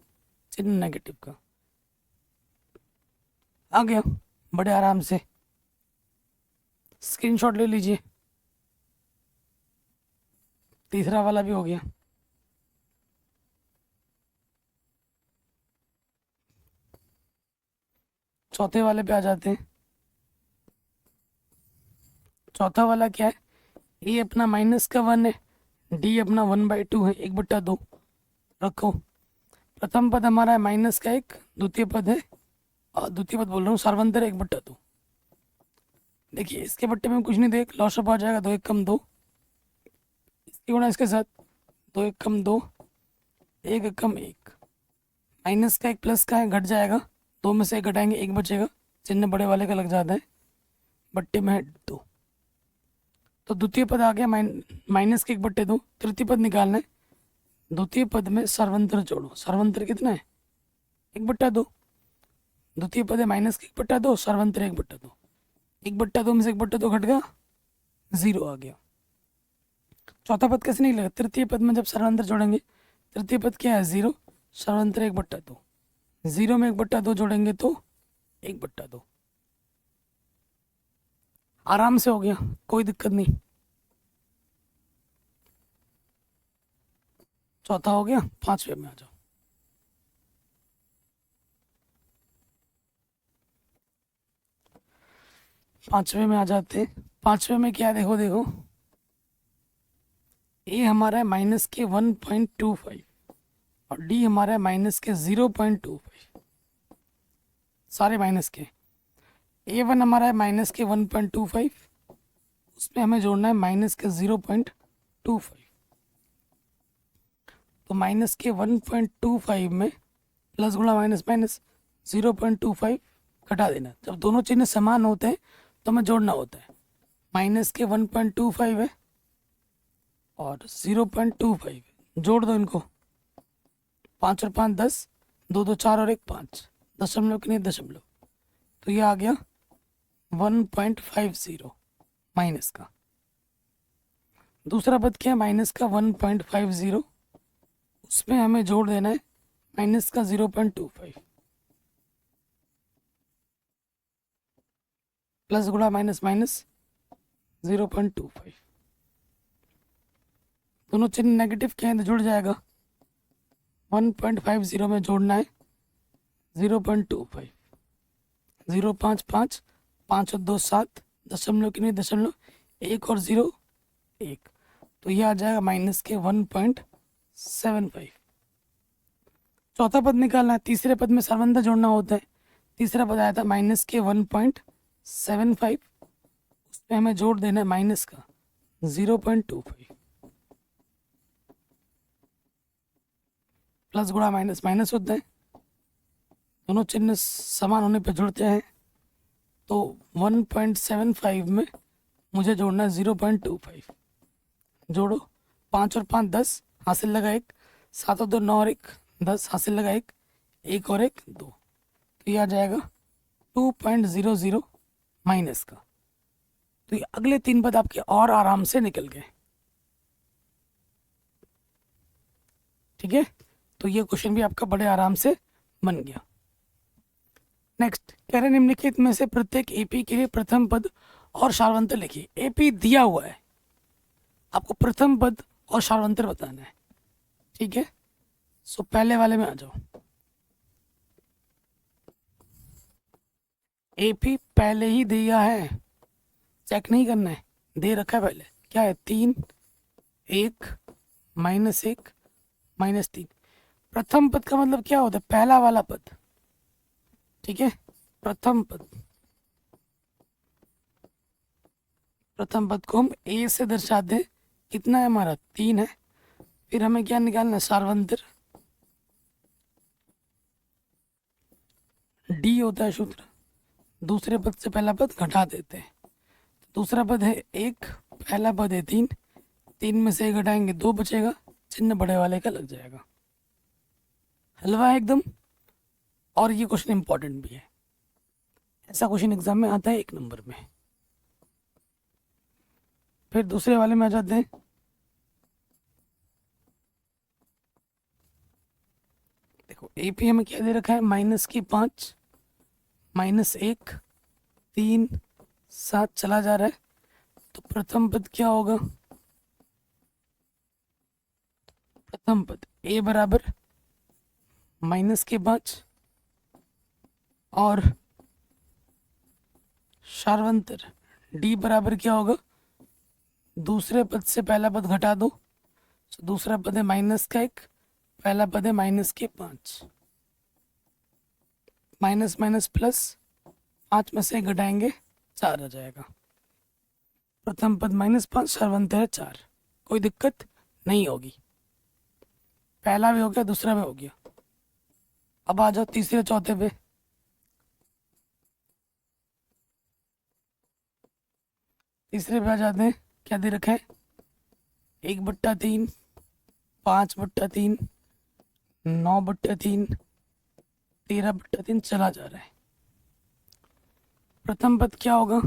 चिन्ह नेगेटिव का आ गया बड़े आराम से। स्क्रीनशॉट ले लीजिए। तीसरा वाला भी हो गया। चौथे वाले पे आ जाते हैं। चौथा वाला क्या है, ए अपना -1 है, डी अपना 1/2 है, 1/2 रखो। प्रथम पद हमारा है -1, द्वितीय पद है, द्वितीय पद बोल रहा हूँ, सर्वंतर 1/2। देखिए इसके बट्टे में कुछ नहीं, देख लॉस ऑफ आ जाएगा, 2 1 कम 2, इसकी गुणा इसके साथ, 2 1 कम 2, 1 1 कम 1, -1 प्लस का है, घट जाएगा, 2 में से 1 घटाएंगे 1 बचेगा, चिन्ह बड़े वाले का लग जाता है, बट्टे में है 2। तो द्वितीय पद आ गया -1/2। तृतीय पद निकालना है, द्वितीय पद में सर्वंतर जोड़ो। सर्वंतर कितना है 1/2। द्वितीय पद है -1/2, सर्वंतर 1/2। 1/2 में से 1/2 घट गया, 0 आ गया। चौथा पद कैसे नहीं लगा, तृतीय पद में जब सर्वंतर जोड़ेंगे, तृतीय पद क्या है 0, सर्वंतर 1/2, 0 में 1/2 जोड़ेंगे तो 1/2। आराम से हो गया, कोई दिक्कत नहीं। चौथा हो गया। पांचवे में आ जाओ। पांचवे में आ जाते हैं। पांचवे में क्या है, देखो देखो, ए हमारा है -1.25 और डी हमारा है -0.25, सारे माइनस के। A1 हमारा है -1.25, उसमें हमें जोड़ना है -0.25। तो -1.25 में प्लस गुणा माइनस माइनस 0.25 घटा देना। जब दोनों चिन्ह समान होते हैं तो हमें जोड़ना होता है। -1.25 है और 0.25, जोड़ दो इनको, 5 और 5 10, 2 2 4 और 1 5, दशमलव के नहीं दशमलव, तो ये आ गया 1.50 माइनस का। दूसरा पद क्या है, माइनस का 1.50, उसमें हमें जोड़ देना है -0.25। प्लस गुणा माइनस माइनस 0.25, दोनों चिन्ह नेगेटिव के हैं तो जुड़ जाएगा। 1.50 में जोड़ना है 0.25, 0.55, 5 और 2 7, दशमलव की नहीं दशमलव, 1 और 0 1, तो ये आ जाएगा माइनस के 1.75। चौथा पद निकालना है, तीसरे पद में सरवंधा जोड़ना होता है। तीसरा पद आया था माइनस के 1.75, उसमें हमें जोड़ देना है माइनस का 0.25, प्लस गुणा माइनस माइनस होता है, दोनों चिन्ह समान होने पर जुड़ते हैं। तो 1.75 में मुझे जोड़ना है 0.25, जोड़ो, 5 और 5 10, हासिल लगा 1, 7 और 2 9 और 1 10, हासिल लगा 1, 1 और 1 2, तो ये आ जाएगा 2.00 माइनस का। तो ये अगले 3 पद आपके और आराम से निकल गए। ठीक है, तो ये क्वेश्चन भी आपका बड़े आराम से बन गया। नेक्स्ट कह रहे निम्नलिखित में से प्रत्येक एपी के लिए प्रथम पद और सारवंतर लिखिए। एपी दिया हुआ है, आपको प्रथम पद और सारवंतर बताना है। ठीक है, सो पहले वाले में आ जाओ। एपी पहले ही दिया है, चेक नहीं करना है, दे रखा है पहले। क्या है 3 1 -1 -3। प्रथम पद का मतलब क्या होता है, पहला वाला पद। ठीक है, प्रथम पद, प्रथम पद को हम ए से दर्शाते हैं। कितना है हमारा 3 है। फिर हमें क्या निकालना है, सारवंतर। डी होता है सूत्र, दूसरे पद से पहला पद घटा देते हैं। दूसरा पद है 1, पहला पद है 3, 3 में से 1 घटाएंगे 2 बचेगा, चिन्ह बड़े वाले का लग जाएगा। हलवा है एकदम। और ये क्वेश्चन इंपॉर्टेंट भी है, ऐसा क्वेश्चन एग्जाम में आता है 1 नंबर में। फिर दूसरे वाले में आ जाते हैं। देखो एपी हमें क्या दे रखा है, माइनस की 5 -1 3 7 चला जा रहा है। तो प्रथम पद क्या होगा, प्रथम पद ए बराबर माइनस के 5 और सारवंतर डी बराबर क्या होगा, दूसरे पद से पहला पद घटा दो। तो दूसरा पद है माइनस का 1, पहला पद है माइनस के 5, माइनस माइनस प्लस, 5 में से 1 घटाएंगे 4 आ जाएगा। प्रथम पद -5, सारवंतर है 4, कोई दिक्कत नहीं होगी। पहला भी हो गया, दूसरा भी हो गया। अब आ जाओ तीसरे चौथे पे। तीसरे पे आ जाते हैं, क्या दे रखा है 1/3, 5/3, 9/3, 13/3 चला जा रहा है। प्रथम पद क्या होगा,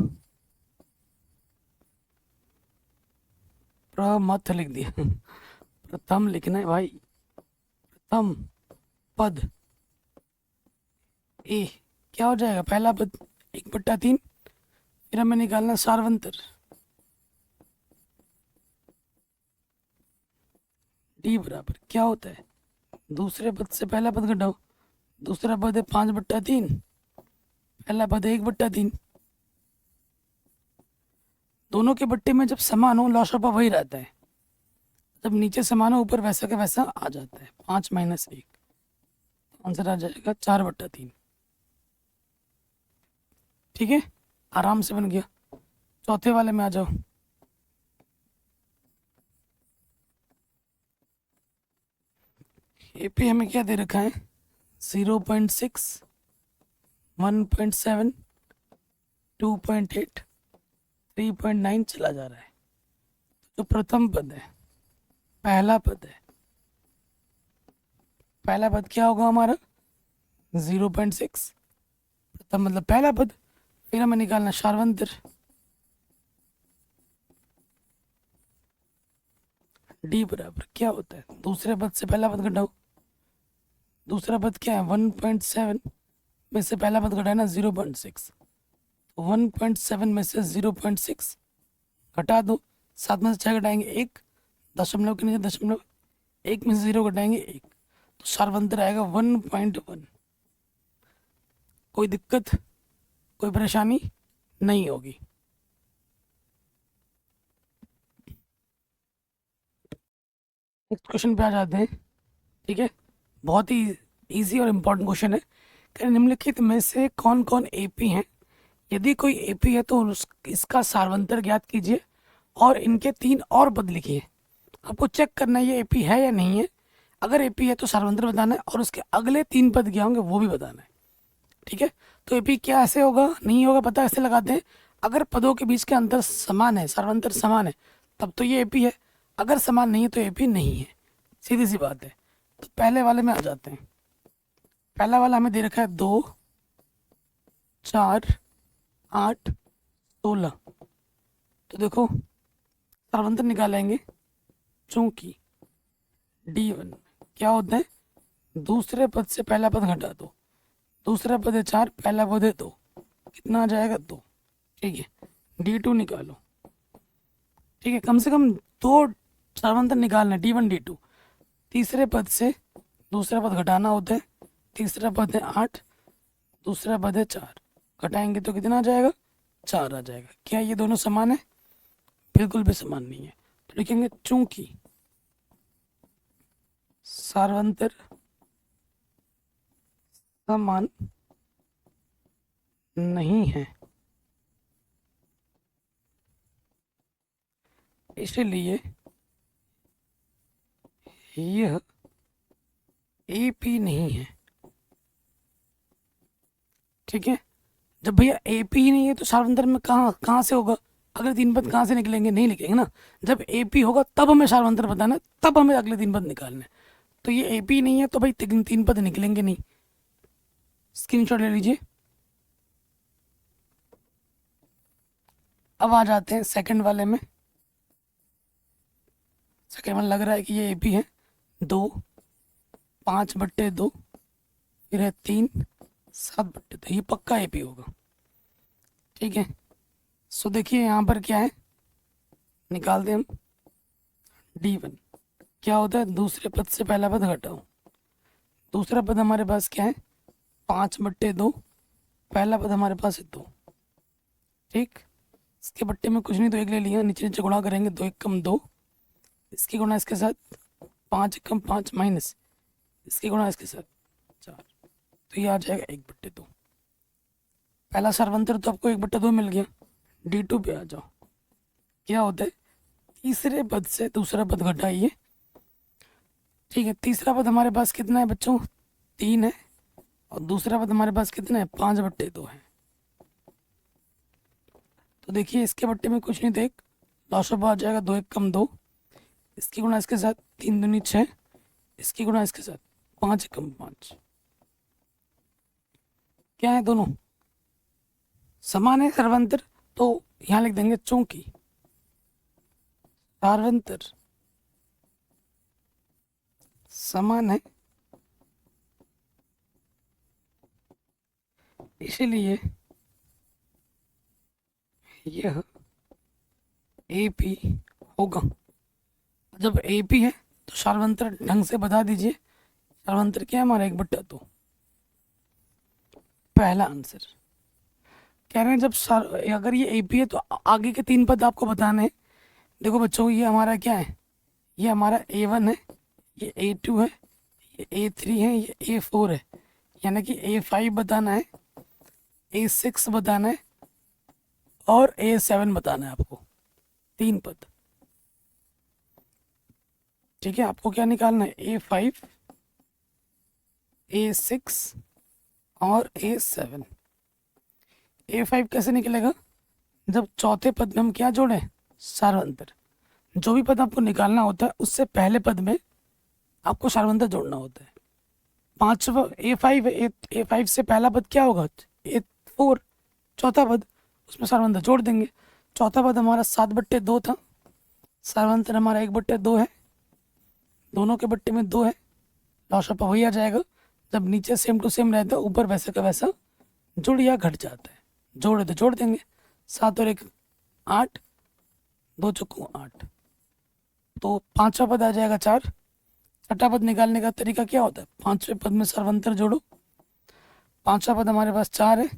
मत लिख दिया प्रथम लिखना है भाई। प्रथम पद ए क्या हो जाएगा, पहला पद 1/3। फिर हमें निकालना सारवंतर डी बराबर क्या होता है, दूसरे पद से पहला पद घटाओ। दूसरा पद है 5/3, पहला पद है 1/3। दोनों के बट्टे में जब समान हो लॉसपा वही रहता है, जब नीचे समान हो ऊपर वैसा का वैसा आ जाता है। 5 -1, आंसर आ जाएगा 4/3। ठीक है, आराम से बन गया। चौथे वाले में आ जाओ। ए पे हमें क्या दे रखा है 0.6, 1.7, 2.8, 3.9 चला जा रहा है। तो प्रथम पद है, पहला पद है, पहला पद क्या होगा हमारा 0.6, प्रथम मतलब पहला पद। फिर हमें निकालना सारवंतर डी बराबर क्या होता है, दूसरे पद से पहला पद घटाओ। दूसरा पद क्या है 1.7 में से पहला पद घटाना 0.6, 1.7 में से 0.6 घटा दो, 7 में से 6 घटाएंगे 1, दशमलव के नीचे दशमलव, 1 में से 0 घटाएंगे 1, तो सार्वंतर आएगा 1.1। कोई दिक्कत, कोई परेशानी नहीं होगी। नेक्स्ट क्वेश्चन पे आ जाते हैं। ठीक है, बहुत ही इजी और इम्पोर्टेंट क्वेश्चन है कि निम्नलिखित में से कौन कौन एपी हैं। यदि कोई एपी है तो इसका सार्वंतर ज्ञात कीजिए और इनके 3 और पद लिखिए। आपको चेक करना है ये एपी है या नहीं है। अगर एपी है तो सार्वंतर बताना है और उसके अगले 3 पद क्या होंगे वो भी बताना है। ठीक है, तो एपी क्या ऐसे होगा, नहीं होगा पता, ऐसे लगाते हैं। अगर पदों के बीच के अंतर समान है, सार्वंतर समान है, तब तो ये एपी है। अगर समान नहीं है तो एपी नहीं है, सीधी सी बात है। तो पहले वाले में आ जाते हैं। पहला वाला हमें दे रखा है 2, 4, 8, 16। तो देखो सार्वंतर निकालेंगे, चूंकि D1 क्या होता है, दूसरे पद से पहला पद घटा दो। दूसरा पद है 4, पहला पद है 2, कितना आ जाएगा 2। ठीक है, D2 निकालो। ठीक है, कम से कम 2 सार्वंतर निकालना है, D1 D2। तीसरे पद से दूसरा पद घटाना होता है। तीसरा पद है 8, दूसरा पद है 4, घटाएंगे तो कितना आ जाएगा, 4 आ जाएगा। क्या ये दोनों समान है, बिल्कुल भी समान नहीं है। तो लिखेंगे चूंकि सार्वंतर समान नहीं है, इसलिए यह एपी नहीं है। ठीक है, जब भैया एपी ही नहीं है तो सार्वंतर में कहाँ कहाँ से होगा, अगले 3 पद कहाँ से निकलेंगे, नहीं निकलेंगे ना। जब एपी होगा तब हमें सार्वंतर बताना है, तब हमें अगले 3 पद निकालने हैं। तो ये एपी नहीं है तो भाई 3 पद निकलेंगे नहीं। स्क्रीनशॉट ले लीजिए। अब आ जाते हैं सेकंड वाले में। सेकंड वाला लग रहा है कि ये एपी है। 2, 5/2, फिर है 3, 7/2, ये पक्का एपी होगा। ठीक है, सो देखिए यहाँ पर क्या है, निकाल दें हम। D1 क्या होता है, दूसरे पद से पहला पद घटाओ। दूसरा पद हमारे पास क्या है, 5/2, पहला पद हमारे पास है 2। ठीक, इसके बट्टे में कुछ नहीं तो 1 ले लिया, नीचे नीचे गुणा करेंगे, 2 1 कम 2, इसकी गुणा इसके साथ, 5 1 कम 5 माइनस इसकी गुणा इसके साथ 4, तो ये आ जाएगा 1/2। पहला सार्वंतर तो आपको 1/2 मिल गया। D2 पे आ जाओ। क्या होता है, तीसरे पद से दूसरा पद घटाइए। ठीक है, तीसरा पद हमारे पास कितना है बच्चों, 3 है, और दूसरा पद हमारे पास कितना है, 5/2 है। तो देखिए इसके बट्टे में कुछ नहीं तो 1, लॉसअप आ जाएगा, 2 1 कम 2, इसकी गुणा इसके साथ, 3 दूनी 6, इसकी गुणा इसके साथ, 5 1 कम 5। क्या है, दोनों समान है सार्वंतर। तो यहाँ लिख देंगे चूंकि सार्वंतर समान है, इसलिए यह एपी होगा। जब एपी है तो सार्वंतर ढंग से बता दीजिए। सार्वंतर क्या है हमारा, 1/2। पहला आंसर। कह रहे हैं जब अगर ये एपी है तो आगे के 3 पद आपको बताने हैं। देखो बच्चों, ये हमारा क्या है, ये हमारा A1 है, ये A2 है, ये A3 है, ये A4 है, यानी कि A5 बताना है, A6 बताना है और A7 बताना है आपको। 3 पद। ठीक है, आपको क्या निकालना है, A5, A6 और A7। A5 कैसे निकलेगा, जब चौथे पद में हम क्या जोड़ें, सार्वंतर। जो भी पद आपको निकालना होता है उससे पहले पद में आपको सार्वंतर जोड़ना होता है। 5वां A5 A5 से पहला पद क्या होगा, A4, चौथा पद, उसमें सार्वंतर जोड़ देंगे। चौथा पद हमारा 7/2 था, सार्वंतर हमारा 1/2 है, दोनों के बट्टे में 2 है, लॉसअप वही आ जाएगा। जब नीचे सेम टू सेम रहता है, ऊपर वैसे का वैसा जुड़ या घट जाता है। जोड़े तो जोड़ देंगे, 7 और 1 8, 2 चौको 8, तो पांचवा पद आ जाएगा 4। छठा पद निकालने का तरीका क्या होता है, पांचवें पद में सर्वंतर जोड़ो। पांचवा पद हमारे पास 4 है,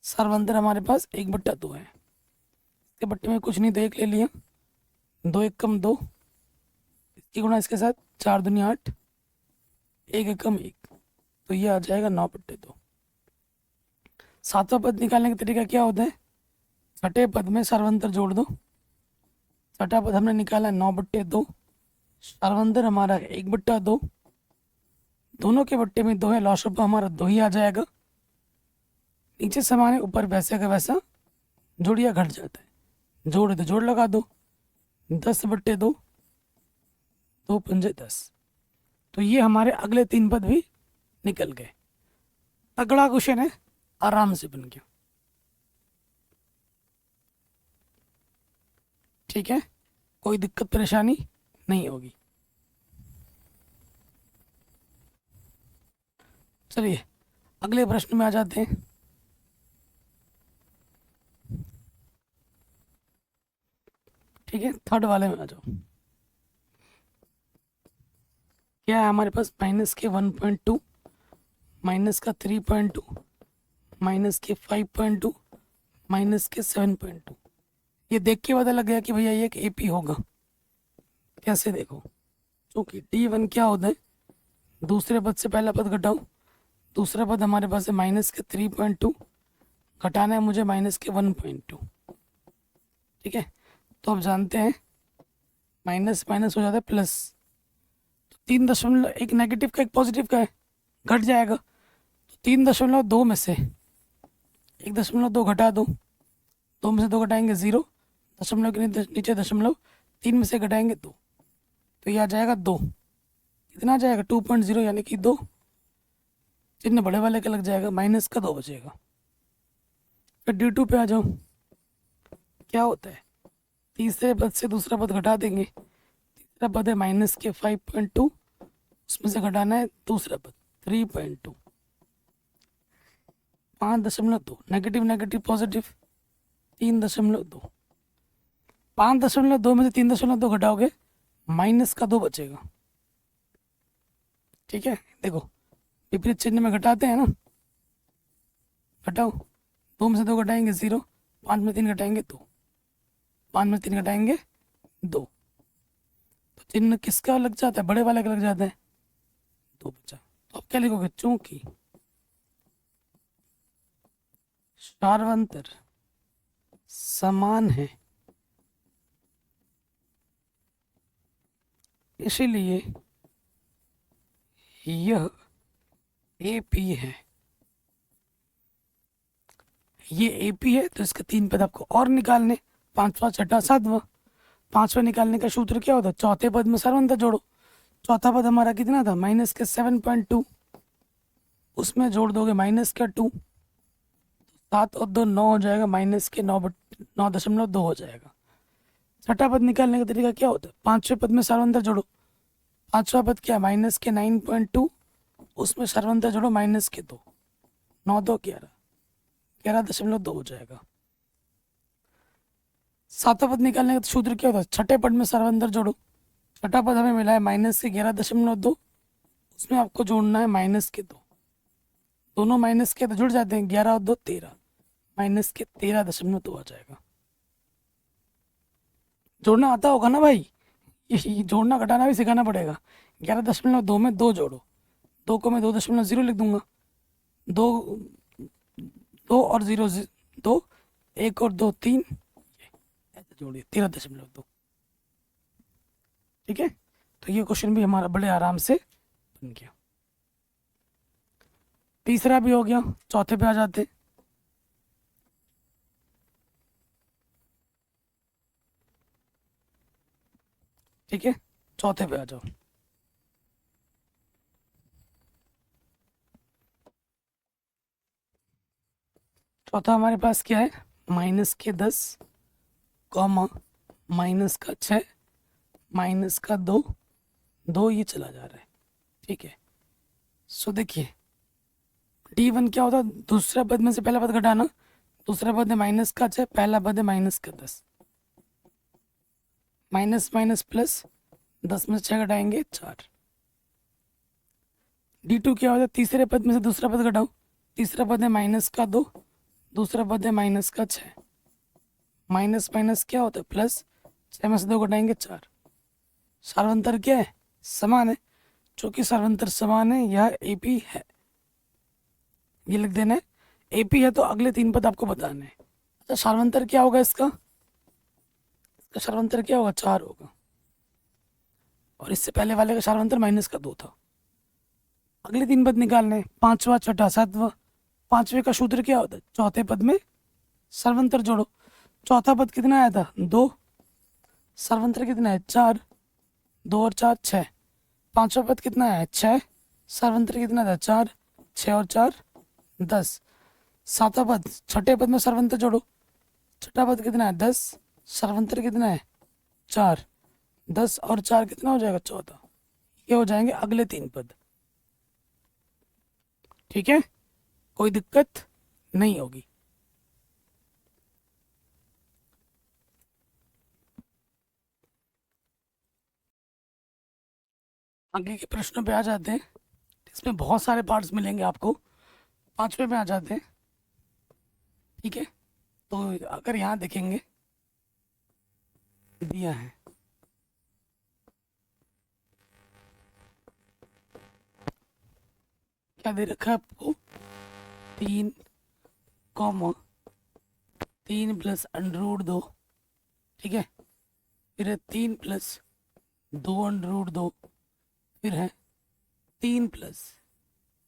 सर्वंतर हमारे पास 1/2 है। इसके बट्टे में कुछ नहीं तो 1 ले लिया, 2 1 कम 2, इसकी गुणा इसके साथ, 4 दूनी 8, 1 1 कम 1, तो ये आ जाएगा 9/2। सातवां पद निकालने का तरीका क्या होता है, छठे पद में सर्वंतर जोड़ दो। छठा पद हमने निकाला 9/2, सर्वंतर हमारा 1/2, दोनों के बट्टे में 2 है, लॉसअप हमारा 2 ही आ जाएगा। नीचे समान है, ऊपर वैसे का वैसा जोड़िया घट जाता है, जोड़ तो जोड़ लगा दो, 10/2, 2 पंजे 10, तो ये हमारे अगले 3 पद भी निकल गए। अगला क्वेश्चन है, आराम से बन गया, ठीक है, कोई दिक्कत परेशानी नहीं होगी। चलिए अगले प्रश्न में आ जाते हैं। ठीक है, थर्ड वाले में आ जाओ। क्या है हमारे पास, माइनस के 1.2, माइनस का 3.2, माइनस के 5.2, माइनस के 7.2। ये देख के पता लग गया कि भैया ये एक एपी होगा। कैसे देखो, क्योंकि D1 क्या होता है, दूसरे पद से पहला पद घटाओ। दूसरा पद हमारे पास है माइनस के 3.2, घटाना है मुझे माइनस के 1.2। ठीक है, तो आप जानते हैं माइनस माइनस हो जाता है प्लस, तो 3 दशमलव, एक नेगेटिव का एक पॉजिटिव का है, घट जाएगा, तो 3.2 में से 1.2 घटा दो, 2 में से 2 घटाएंगे 0, दशमलव के नीचे दशमलव, 3 में से घटाएंगे 2, तो ये आ जाएगा 2। कितना आ जाएगा, 2.0, यानी कि 2। चिन्ह बड़े वाले का लग जाएगा, माइनस का 2 बचेगा। फिर D2 पे आ जाओ। क्या होता है, तीसरे पद से दूसरा पद घटा देंगे। तीसरा पद है माइनस के 5.2, उसमें से घटाना है दूसरा पद 3.2, 5.2, नेगेटिव नेगेटिव पॉजिटिव 3.2, 5.2 में से 3.2 घटाओगे माइनस का 2 बचेगा। ठीक है, देखो विपरीत चिन्ह में घटाते हैं ना, घटाओ, 2 में से 2 घटाएंगे 0, 5 में 3 घटाएंगे 2, 5 में 3 घटाएंगे 2, तो चिन्ह किसका लग जाता है, बड़े वाले का लग जाता है, 2 बचा। तो आप क्या लिखोगे, चूंकि सार्वंतर समान है इसीलिए यह एपी है। ये एपी है, तो इसके 3 पद आपको और निकालने, 5वां 6वां 7वां। 5वां निकालने का सूत्र क्या होता है, चौथे पद में सर्वंतर जोड़ो। चौथा पद हमारा कितना था, माइनस के 7.2, उसमें जोड़ दोगे माइनस का 2, 7 और 2 9 हो जाएगा, माइनस के 9.2 हो जाएगा। छठा पद निकालने का तरीका क्या होता है, 5वें पद में सर्वंतर जोड़ो। 5वां पद क्या है, माइनस के 9.2, उसमें सर्वंतर जोड़ो माइनस के 2, 9 2 11, 11.2 हो जाएगा। 7वां पद निकालने का सूत्र क्या होता है, छठे पद में सर्वंतर जोड़ो। छठा पद हमें मिला है माइनस के 11.2, उसमें आपको जोड़ना है माइनस के 2, दोनों माइनस के तो जुड़ जाते हैं, 11 और 2 13, माइनस के 13.2 आ जाएगा। जोड़ना आता होगा ना भाई, ये जोड़ना घटाना भी सिखाना पड़ेगा। 11.2 में 2 जोड़ो, 2 को मैं 2.0 लिख दूंगा, 2 2 और 0 2, 1 और 2 3, ऐसे जोड़िए 13.2। ठीक है, तो ये क्वेश्चन भी हमारा बड़े आराम से बन गया। तीसरा भी हो गया, चौथे पे आ जाते। ठीक है, चौथे पे आ जाओ। चौथा हमारे पास क्या है, माइनस के 10, कॉमा माइनस का 6, माइनस का 2, 2 ये चला जा रहा है। ठीक है, सो देखिए D1 क्या होता है, दूसरा पद में से पहला पद घटाना, दूसरा पद है माइनस का 6, पहला पद है माइनस का 10, माइनस माइनस प्लस, 10 में से 6 घटाएंगे 4। D2 क्या होता है, तीसरे पद में से दूसरा पद घटाओ, तीसरा पद है माइनस का 2, दूसरा पद है माइनस का 6, माइनस माइनस क्या होता है प्लस, 6 में से 2 घटाएंगे 4। सार्वंतर क्या है, समान है, चूंकि सार्वंतर समान है यह AP है, ये लिख देना है। AP है तो अगले 3 पद आपको बताने हैं। अच्छा सार्वंतर क्या होगा इसका सार्वंतर क्या होगा, 4 होगा, और इससे पहले वाले का सार्वंतर माइनस का 2 था। अगले 3 पद निकालने, पांचवा छठा सातवां। पांचवे का सूत्र क्या होता है, चौथे पद में सर्वंतर जोड़ो। चौथा पद कितना आया था, 2, सर्वंतर कितना है 4, 2 और 4 6। पांचवा पद कितना है 6, सर्वंतर कितना था 4, 6 और 4 10। सातवां पद, छठे पद में सर्वंतर जोड़ो, छठा पद कितना है 10, सर्वंतर कितना है 4, 10 और 4 कितना हो जाएगा 14। ये हो जाएंगे अगले 3 पद। ठीक है, कोई दिक्कत नहीं होगी। आगे के प्रश्नों पे आ जाते हैं, इसमें बहुत सारे पार्ट्स मिलेंगे आपको। पांचवे में आ जाते हैं। ठीक है, तो अगर यहाँ देखेंगे दिया है क्या दे रखा है आपको, 3 कॉमा 3 प्लस √2। ठीक है, फिर है 3 प्लस 2 √2, फिर है 3 प्लस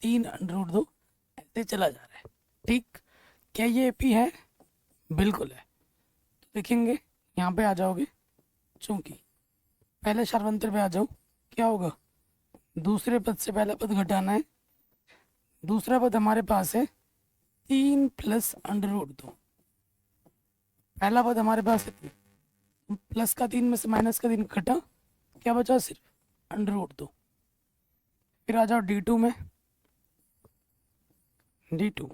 3 √2, ऐसे चला जा रहा है। ठीक, क्या ये AP है, बिल्कुल है। तो देखेंगे यहाँ पे आ जाओगे, चूंकि पहले सार्वंतर पे आ जाओ, क्या होगा, दूसरे पद से पहला पद घटाना है। दूसरा पद हमारे पास है 3 प्लस √2, पहला पद हमारे पास है 3, प्लस का 3 में से माइनस का 3 घटा, क्या बचा सिर्फ √2। फिर आ जाओ D2 में, D2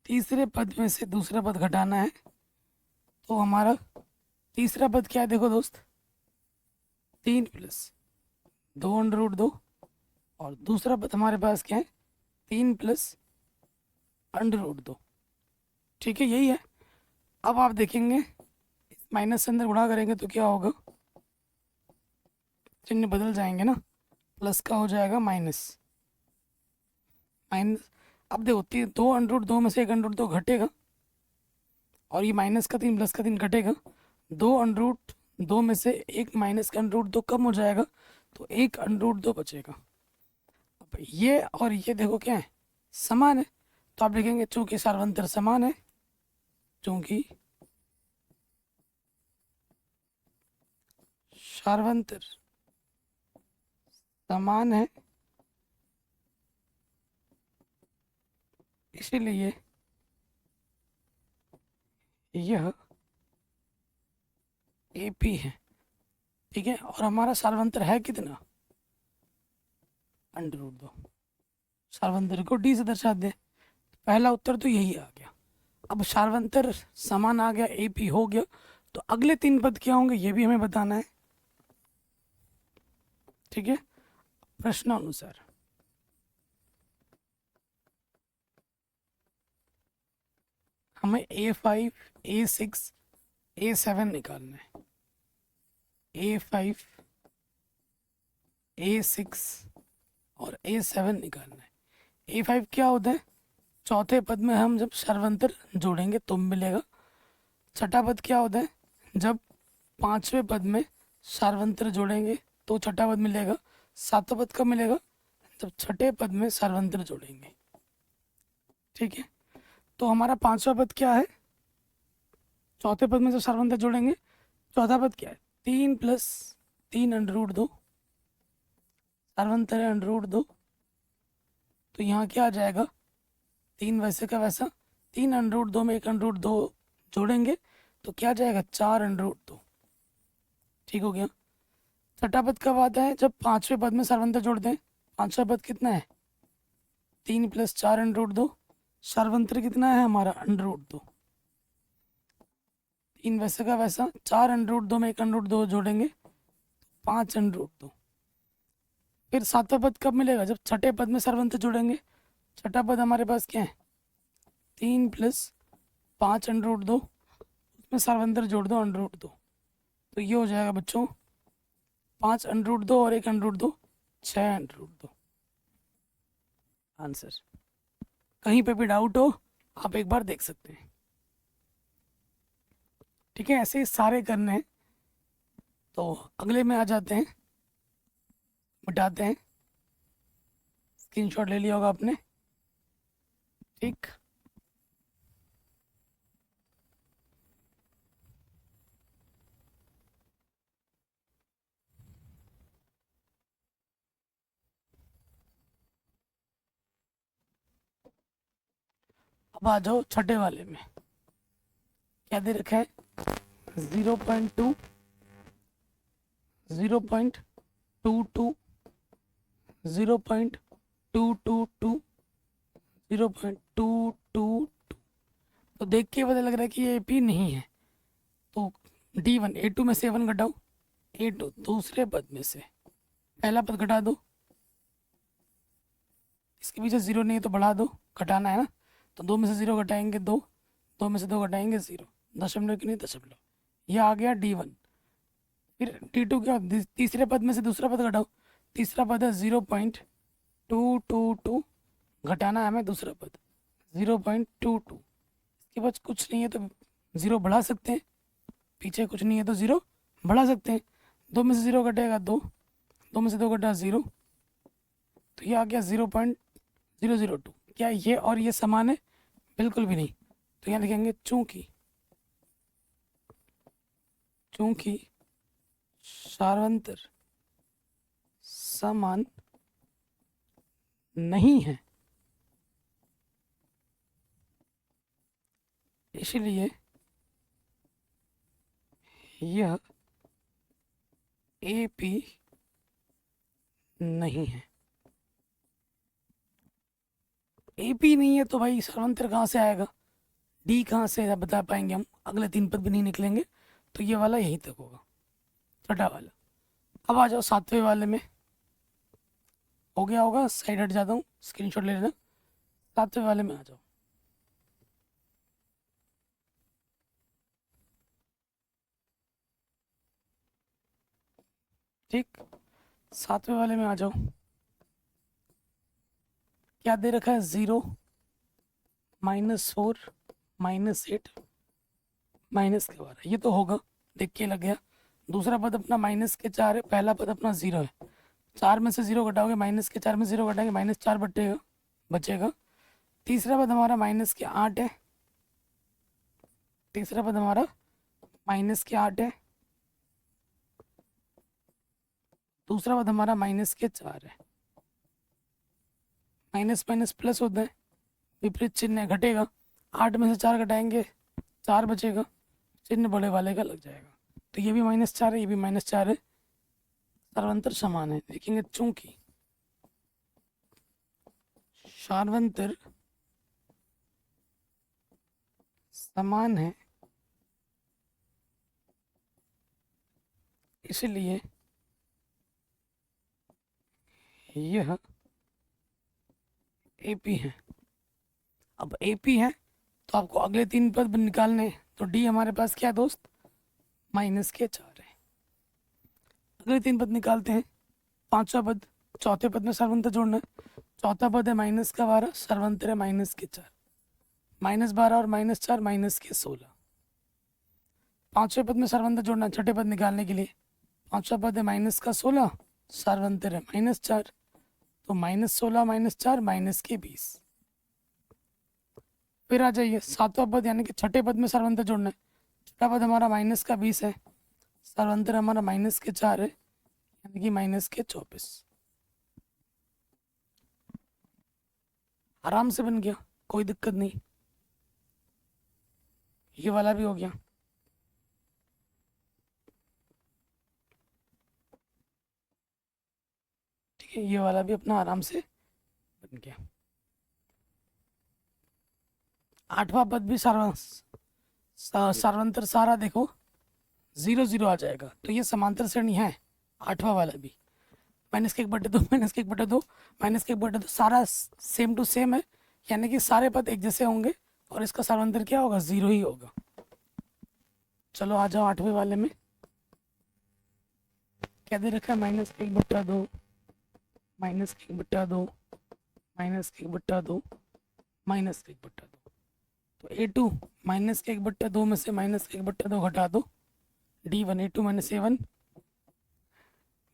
तीसरे पद में से दूसरा पद घटाना है, तो हमारा तीसरा पद क्या है देखो दोस्त, 3 प्लस 2 √2, और दूसरा पद हमारे पास क्या है 3 प्लस √2। ठीक है, यही है। अब आप देखेंगे इस माइनस से अंदर गुणा करेंगे तो क्या होगा, चिन्ह बदल जाएंगे ना, प्लस का हो जाएगा माइनस माइनस। अब देखो 2 √2 में से 1 √2 घटेगा, और ये माइनस का 3 प्लस का 3 घटेगा, 2 √2 में से एक माइनस का √2 कम हो जाएगा, तो 1 √2 बचेगा। अब ये और ये देखो क्या है, समान है, तो आप लिखेंगे चूंकि सार्वंतर समान है, चूंकि सार्वंतर समान है, इसीलिए यह AP है। ठीक है, और हमारा सार्वंतर है कितना, √2। सार्वंतर को D से दर्शा दे, पहला उत्तर तो यही आ गया। अब सार्वंतर समान आ गया, AP हो गया, तो अगले 3 पद क्या होंगे ये भी हमें बताना है। ठीक है, प्रश्नानुसार हमें A5, A6, A7 निकालना है। A5, A6 और A7 निकालना है। A5 क्या होता है, चौथे पद में हम जब सार्वंतर जोड़ेंगे तो मिलेगा। छठा पद क्या होता है, जब पांचवें पद में सार्वंतर जोड़ेंगे तो छठा पद मिलेगा। सातवां पद कब मिलेगा, जब छठे पद में सार्वंतर जोड़ेंगे। ठीक है, तो हमारा पांचवा पद क्या है, चौथे पद में जब सार्वंतर जोड़ेंगे, चौथा पद क्या है 3 प्लस 3 √2, सार्वंतर है √2, तो यहाँ क्या आ जाएगा, 3 वैसे का वैसा, 3 √2 में 1 √2 जोड़ेंगे तो क्या जाएगा 4 √2। ठीक हो गया। छठा पद कब आता है, जब पांचवें पद में सार्वंतर जोड़ते हैं। पांचवा पद कितना है 3 प्लस 4 √2, सार्वंत्र कितना है हमारा, √2। 3 वैसे का वैसा, 4 √2 में 1 √2 जोड़ेंगे, 5 √2। फिर सातवां पद कब मिलेगा, जब छठे पद में सर्वंत्र जोड़ेंगे। छठा पद हमारे पास क्या है, 3 + 5 √2, उसमें सर्वंत्र जोड़ दो √2। तो ये हो जाएगा बच्चों 5 √2 और 1 √2, 6 √2 आंसर। कहीं पे भी डाउट हो आप एक बार देख सकते हैं। ठीक है, ऐसे ही सारे करने हैं। तो अगले में आ जाते हैं, मिटाते हैं। स्क्रीनशॉट ले लिया होगा आपने, ठीक। अब आ जाओ छठे वाले में। क्या दे रखा है, 0.2, 0.22, 0.222, 0.222। तो देख के पता लग रहा है कि ये AP नहीं है। तो D1, A2 में से A1 घटाओ, A2 दूसरे पद में से पहला पद घटा दो, इसके पीछे 0 नहीं है तो बढ़ा दो, घटाना है ना। तो 2 में से 0 घटाएंगे 2, 2 में से 2 घटाएंगे 0, दशमलव की नहीं दशमलव। यह आ गया D1। फिर D2 क्या, तीसरे पद में से दूसरा पद घटाओ। तीसरा पद है 0.222, घटाना है हमें दूसरा पद 0.22। इसके पास कुछ नहीं है तो 0 बढ़ा सकते हैं, पीछे कुछ नहीं है तो 0 बढ़ा सकते हैं। 2 में से 0 घटेगा 2, 2 में से 2 घटा 0, तो ये आ गया 0.002। क्या ये और ये समान है, बिल्कुल भी नहीं। तो यहाँ लिखेंगे चूंकि चूंकि सार्वंतर समान नहीं है, इसलिए यह AP नहीं है। AP नहीं है तो भाई सर्वंतर कहाँ से आएगा, D कहाँ से बता पाएंगे हम, अगले 3 पद भी नहीं निकलेंगे। तो ये वाला यहीं तक होगा, छठा वाला। अब आ जाओ सातवें वाले में। हो गया होगा, साइड हट जाता हूँ, स्क्रीनशॉट ले लेना। सातवें वाले में आ जाओ, ठीक। सातवें वाले में आ जाओ। क्या दे रखा है, 0, -4, -8, -12। ये तो होगा, देख के लग गया। दूसरा पद अपना -4 है, पहला पद अपना 0 है। 4 में से 0 घटाओगे, -4 में 0 घटाएंगे -4 बटेगा, बचेगा। तीसरा पद हमारा -8 है, तीसरा पद हमारा -8 है। दूसरा पद हमारा -4 है। माइनस माइनस प्लस होता है, विपरीत चिन्ह है, घटेगा। 8 में से 4 घटाएंगे 4 बचेगा, चिन्ह बड़े वाले का लग जाएगा। तो ये भी -4 है, ये भी -4 है, सार्वंतर समान है। देखेंगे चूंकि सार्वंतर समान है, इसलिए यह AP है। अब AP है तो आपको अगले 3 पद निकालने हैं। तो D हमारे पास क्या है दोस्त, -4 है। अगले 3 पद निकालते हैं। पांचवा पद, चौथे पद में सर्वंतर जोड़ना है। चौथा पद है -12, सर्वंतर है -4। -12 और -4 -16। पांचवें पद में सर्वंतर जोड़ना है छठे पद निकालने के लिए। पांचवा पद है -16, सर्वंतर है -4। तो -16 -4 -20। फिर आ जाइए सातवां पद, यानी कि छठे पद में सर्वंतर जोड़ना है। छठा पद हमारा -20 है, सर्वंतर हमारा -4 है, यानी कि -24। आराम से बन गया, कोई दिक्कत नहीं। ये वाला भी हो गया। ठीक है, ये वाला भी अपना आराम से बन गया। आठवां पद भी सार्वंतर सारा देखो 0 0 आ जाएगा, तो ये समांतर श्रेणी है। आठवां वाला भी माइनस के 1/2 माइनस के 1/2 माइनस के 1/2 सारा सेम टू सेम है, यानी कि सारे पद एक जैसे होंगे और इसका सार्वंतर क्या होगा, 0 ही होगा। चलो आ जाओ आठवें वाले में। क्या दे रखा है, माइनस के 1/2 माइनस के 1/2 माइनस के 1/2 माइनस के 1/2। तो A2 माइनस के 1/2 में से माइनस के 1/2 घटा दो, D1 A2 minus A1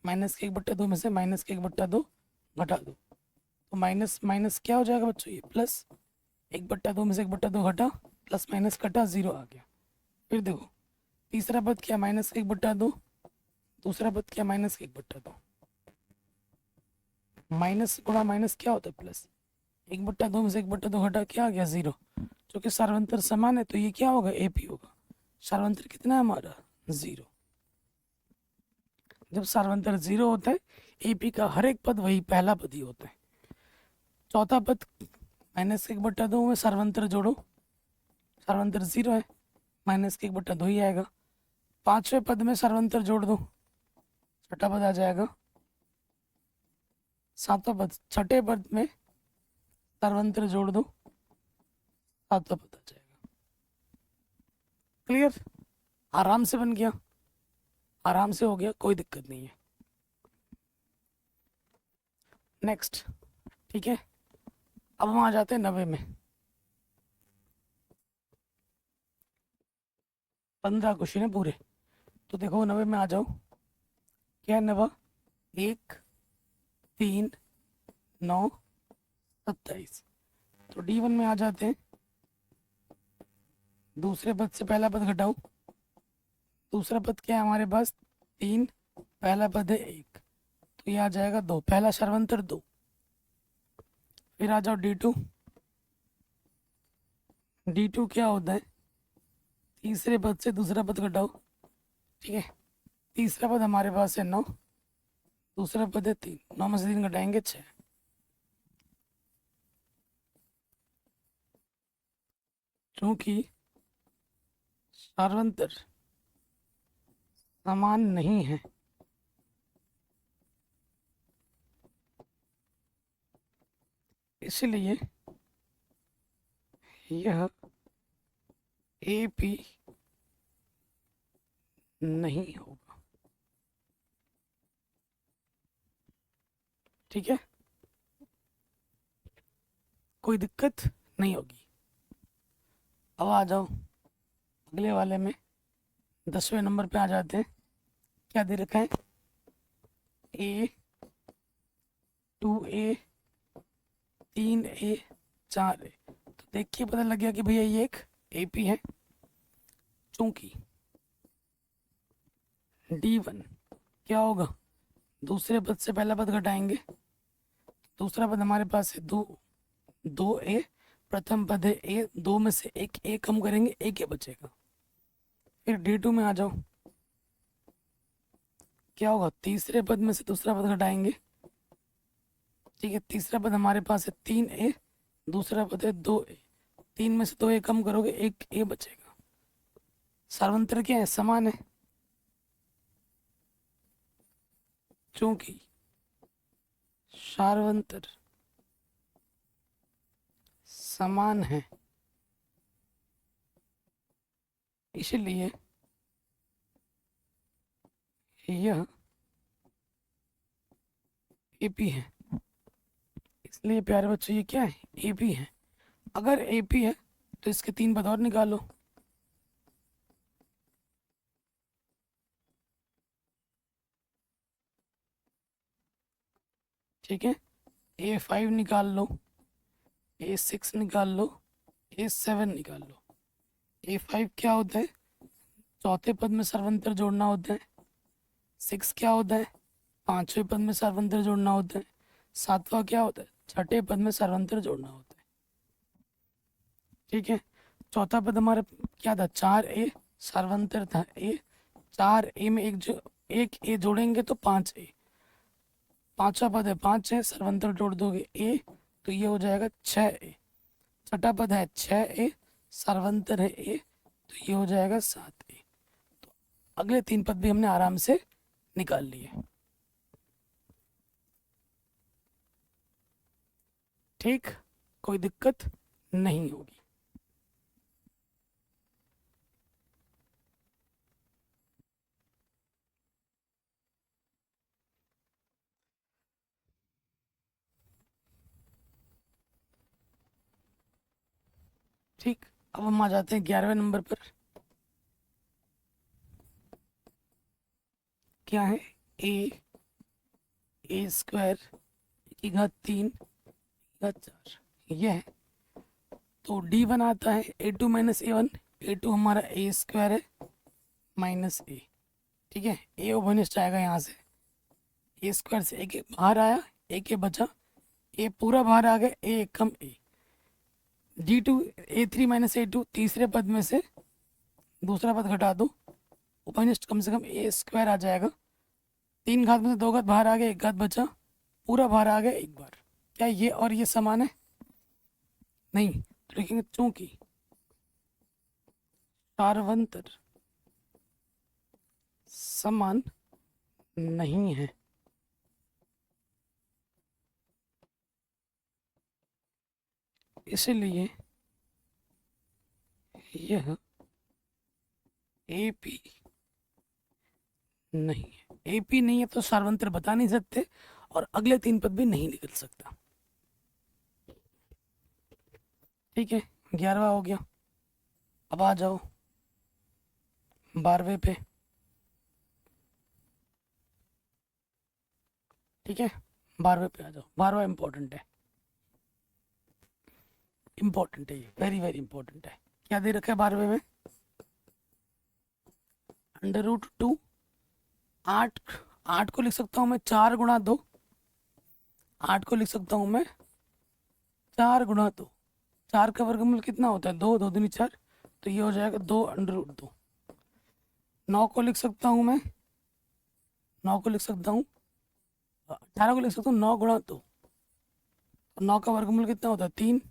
minus के 1/2 में से माइनस के 1/2 घटा दो, तो माइनस माइनस क्या हो जाएगा बच्चों, ये प्लस 1/2 में से 1/2 घटा, प्लस माइनस कटा, 0 आ गया। फिर देखो तीसरा पद क्या, माइनस के 1/2, दूसरा पद क्या, माइनस के 1/2। माइनस गुणा माइनस क्या होता है, प्लस 1/2 में से 1/2 घटा, क्या आ गया, 0। क्योंकि सार्वंतर समान है तो ये क्या होगा, AP होगा। सार्वंतर कितना है हमारा, 0। जब सार्वंतर 0 होता है AP का हर एक पद वही पहला पद ही होता है। चौथा पद माइनस के 1/2 में सार्वंतर जोड़ो, सार्वंतर 0 है, माइनस के 1/2 ही आएगा। पांचवें पद में सार्वंतर जोड़ दो, छठा पद आ जाएगा। सातवां पद, छठे पद में सार्वंतर जोड़ दो, सातवां पद आ जाएगा। क्लियर, आराम से बन गया, आराम से हो गया, कोई दिक्कत नहीं है। नेक्स्ट, ठीक है, अब हम आ जाते हैं 90 में। 15 क्वेश्चन है पूरे, तो देखो 90 में आ जाओ। क्या है 90, 1 3 9 27। तो D1 में आ जाते हैं, दूसरे पद से पहला पद घटाओ, दूसरा पद क्या है हमारे पास, 3, पहला पद है 1, तो ये आ जाएगा 2, पहला सार्वंतर 2। फिर आ जाओ D2, D2 क्या होता है, तीसरे पद से दूसरा पद घटाओ, ठीक है। तीसरा पद हमारे पास है 9, दूसरा पद है 3, 9 में से 3 घटाएंगे 6। क्योंकि सार्वंतर समान नहीं है, इसलिए यह AP नहीं होगा, ठीक है, कोई दिक्कत नहीं होगी। अब आ जाओ अगले वाले में, 10वें नंबर पे आ जाते हैं। क्या दे रखा है, A 2A 3A 4A। तो देखिए पता लग गया कि भैया ये एक AP है। चूंकि D1 क्या होगा, दूसरे पद से पहला पद घटाएंगे, दूसरा पद हमारे पास है 2A, प्रथम पद है A, 2 में से एक A कम करेंगे, एक A बचेगा। फिर D2 में आ जाओ, क्या होगा, तीसरे पद में से दूसरा पद घटाएंगे, ठीक है। तीसरा पद हमारे पास है 3A, दूसरा पद है 2A, 3 में से 2A कम करोगे, एक A बचेगा। सार्वंतर क्या है, समान है। क्योंकि सार्वंतर समान है, इसलिए यह AP है। इसलिए प्यारे बच्चों ये क्या है, AP है। अगर AP है तो इसके 3 पद और निकालो, ठीक है। A5 निकाल लो, A6 निकाल लो, A7 निकाल लो। A5 क्या होता है, चौथे पद में सार्वंतर जोड़ना होता है। 6 क्या होता है, पांचवें पद में सार्वंतर जोड़ना होता है। सातवां क्या होता है, छठे पद में सार्वंतर जोड़ना होता है, ठीक है। चौथा पद हमारे क्या था, 4A, सार्वंतर था A, 4A में एक A जोड़ेंगे तो 5A। पांचवा पद है 5A, सार्वंतर जोड़ दोगे A, तो ये हो जाएगा 6A। छठा पद है 6A, सर्वंतर है ए, तो ये हो जाएगा 7a। तो अगले 3 पद भी हमने आराम से निकाल लिए। ठीक, कोई दिक्कत नहीं होगी। ठीक, अब हम आ जाते हैं 11वें नंबर पर। क्या है? ए स्क्वायर की घात 3 घात 4, ये है। तो डी बनाता है a2 - a1। a2 हमारा ए स्क्वायर है माइनस ए। ठीक है, ए ओवनिस्ट आएगा यहाँ से, ए स्क्वायर से एक बाहर आया, एक बचा, ए पूरा बाहर आ गया, ए कम ए। d2 a3 - a2, तीसरे पद में से दूसरा पद घटा दो, उपनिष्ठ कम से कम ए स्क्वायर आ जाएगा। 3 घात में से 2 घात बाहर आ गया, 1 घात बचा, पूरा बाहर आ गया एक बार। क्या ये और ये समान है? नहीं, तो लिखेंगे चूंकि सार्वंतर समान नहीं है, इसलिए यह AP नहीं है। AP नहीं है तो सार्वंतर बता नहीं सकते, और अगले 3 पद भी नहीं निकल सकता। ठीक है, 11वां हो गया। अब आ जाओ 12वें पे। ठीक है, 12वें पे आ जाओ। 12वां इंपॉर्टेंट है, इंपॉर्टेंट है, ये वेरी वेरी इंपॉर्टेंट है। क्या दे रखा है 12वें में? √2। 8 8 को लिख सकता हूँ मैं 4 × 2। 8 को लिख सकता हूँ मैं 4 × 2। 4 का वर्गमूल कितना होता है? 2, 2 दूनी 4, तो ये हो जाएगा 2√2। 9 को लिख सकता हूँ मैं, 9 को लिख सकता हूँ, 18 को लिख सकता हूँ 9 × 2। 9 का वर्गमूल कितना होता है? 3,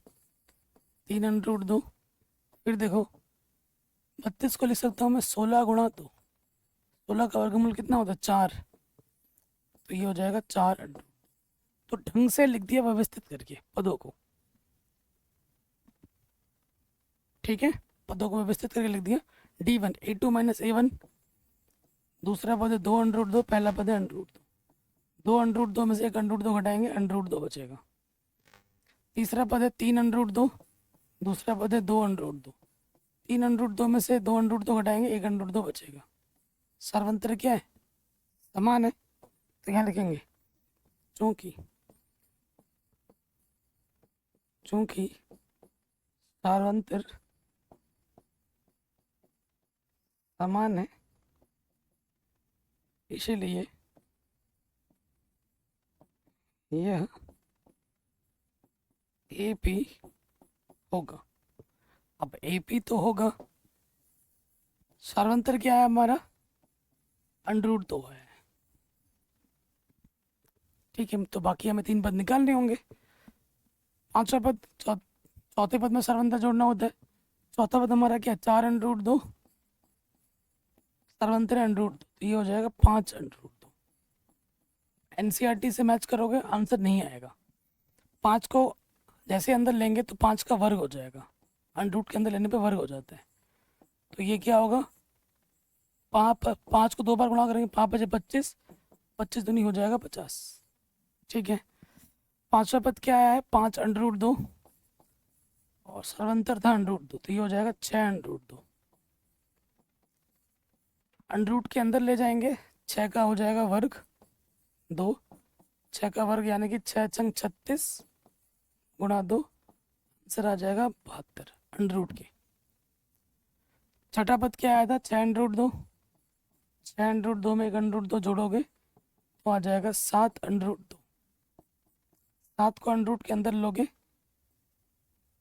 3√2। फिर देखो 32 को लिख सकता हूँ मैं 16 × 2। 16 का वर्गमूल कितना होता है? 4, तो ये हो जाएगा 4√2। तो ढंग से लिख दिया व्यवस्थित करके पदों को। ठीक है, पदों को व्यवस्थित करके लिख दिया। D1 a2 - a1, दूसरा पद है 2√2, पहला पद है √2। 2√2 में से 1√2 घटाएंगे, √2 बचेगा। तीसरा पद है 3√2, दूसरा पद है 2√2। 3√2 में से 2√2 घटाएंगे, 1√2 बचेगा। सर्वंतर क्या है? समान है, तो यहाँ लिखेंगे चूंकि चूंकि सर्वंतर समान है, इसीलिए यह AP होगा। अब AP तो होगा, सर्वंतर क्या है हमारा? √2 है। ठीक है, तो बाकी हमें 3 पद निकालने होंगे। 5वां पद, चौथे पद में सर्वंतर जोड़ना होता है। चौथा पद हमारा क्या? 4√2, सर्वंतर √2, तो ये हो जाएगा 5√2। NCERT से मैच करोगे आंसर नहीं आएगा। 5 को जैसे अंदर लेंगे तो 5 का वर्ग हो जाएगा, √2 के अंदर लेने पे वर्ग हो जाता है। तो ये क्या होगा? 5 को 2 बार गुणा करेंगे, 5 5 25, 25 दूनी हो जाएगा 50। ठीक है, 5वां पद क्या आया है? 5√2, और सर्वंतर था √2, तो ये हो जाएगा 6√2। √2 के अंदर ले जाएंगे, 6 का हो जाएगा वर्ग 2, 6 का वर्ग यानी कि 6 × 36 × 2, आंसर आ जाएगा 72 √2 के। छठा पद क्या आया था? 6√2, 6√2 में 1√2 जोड़ोगे तो आ जाएगा 7√2। 7 को √2 के अंदर लोगे,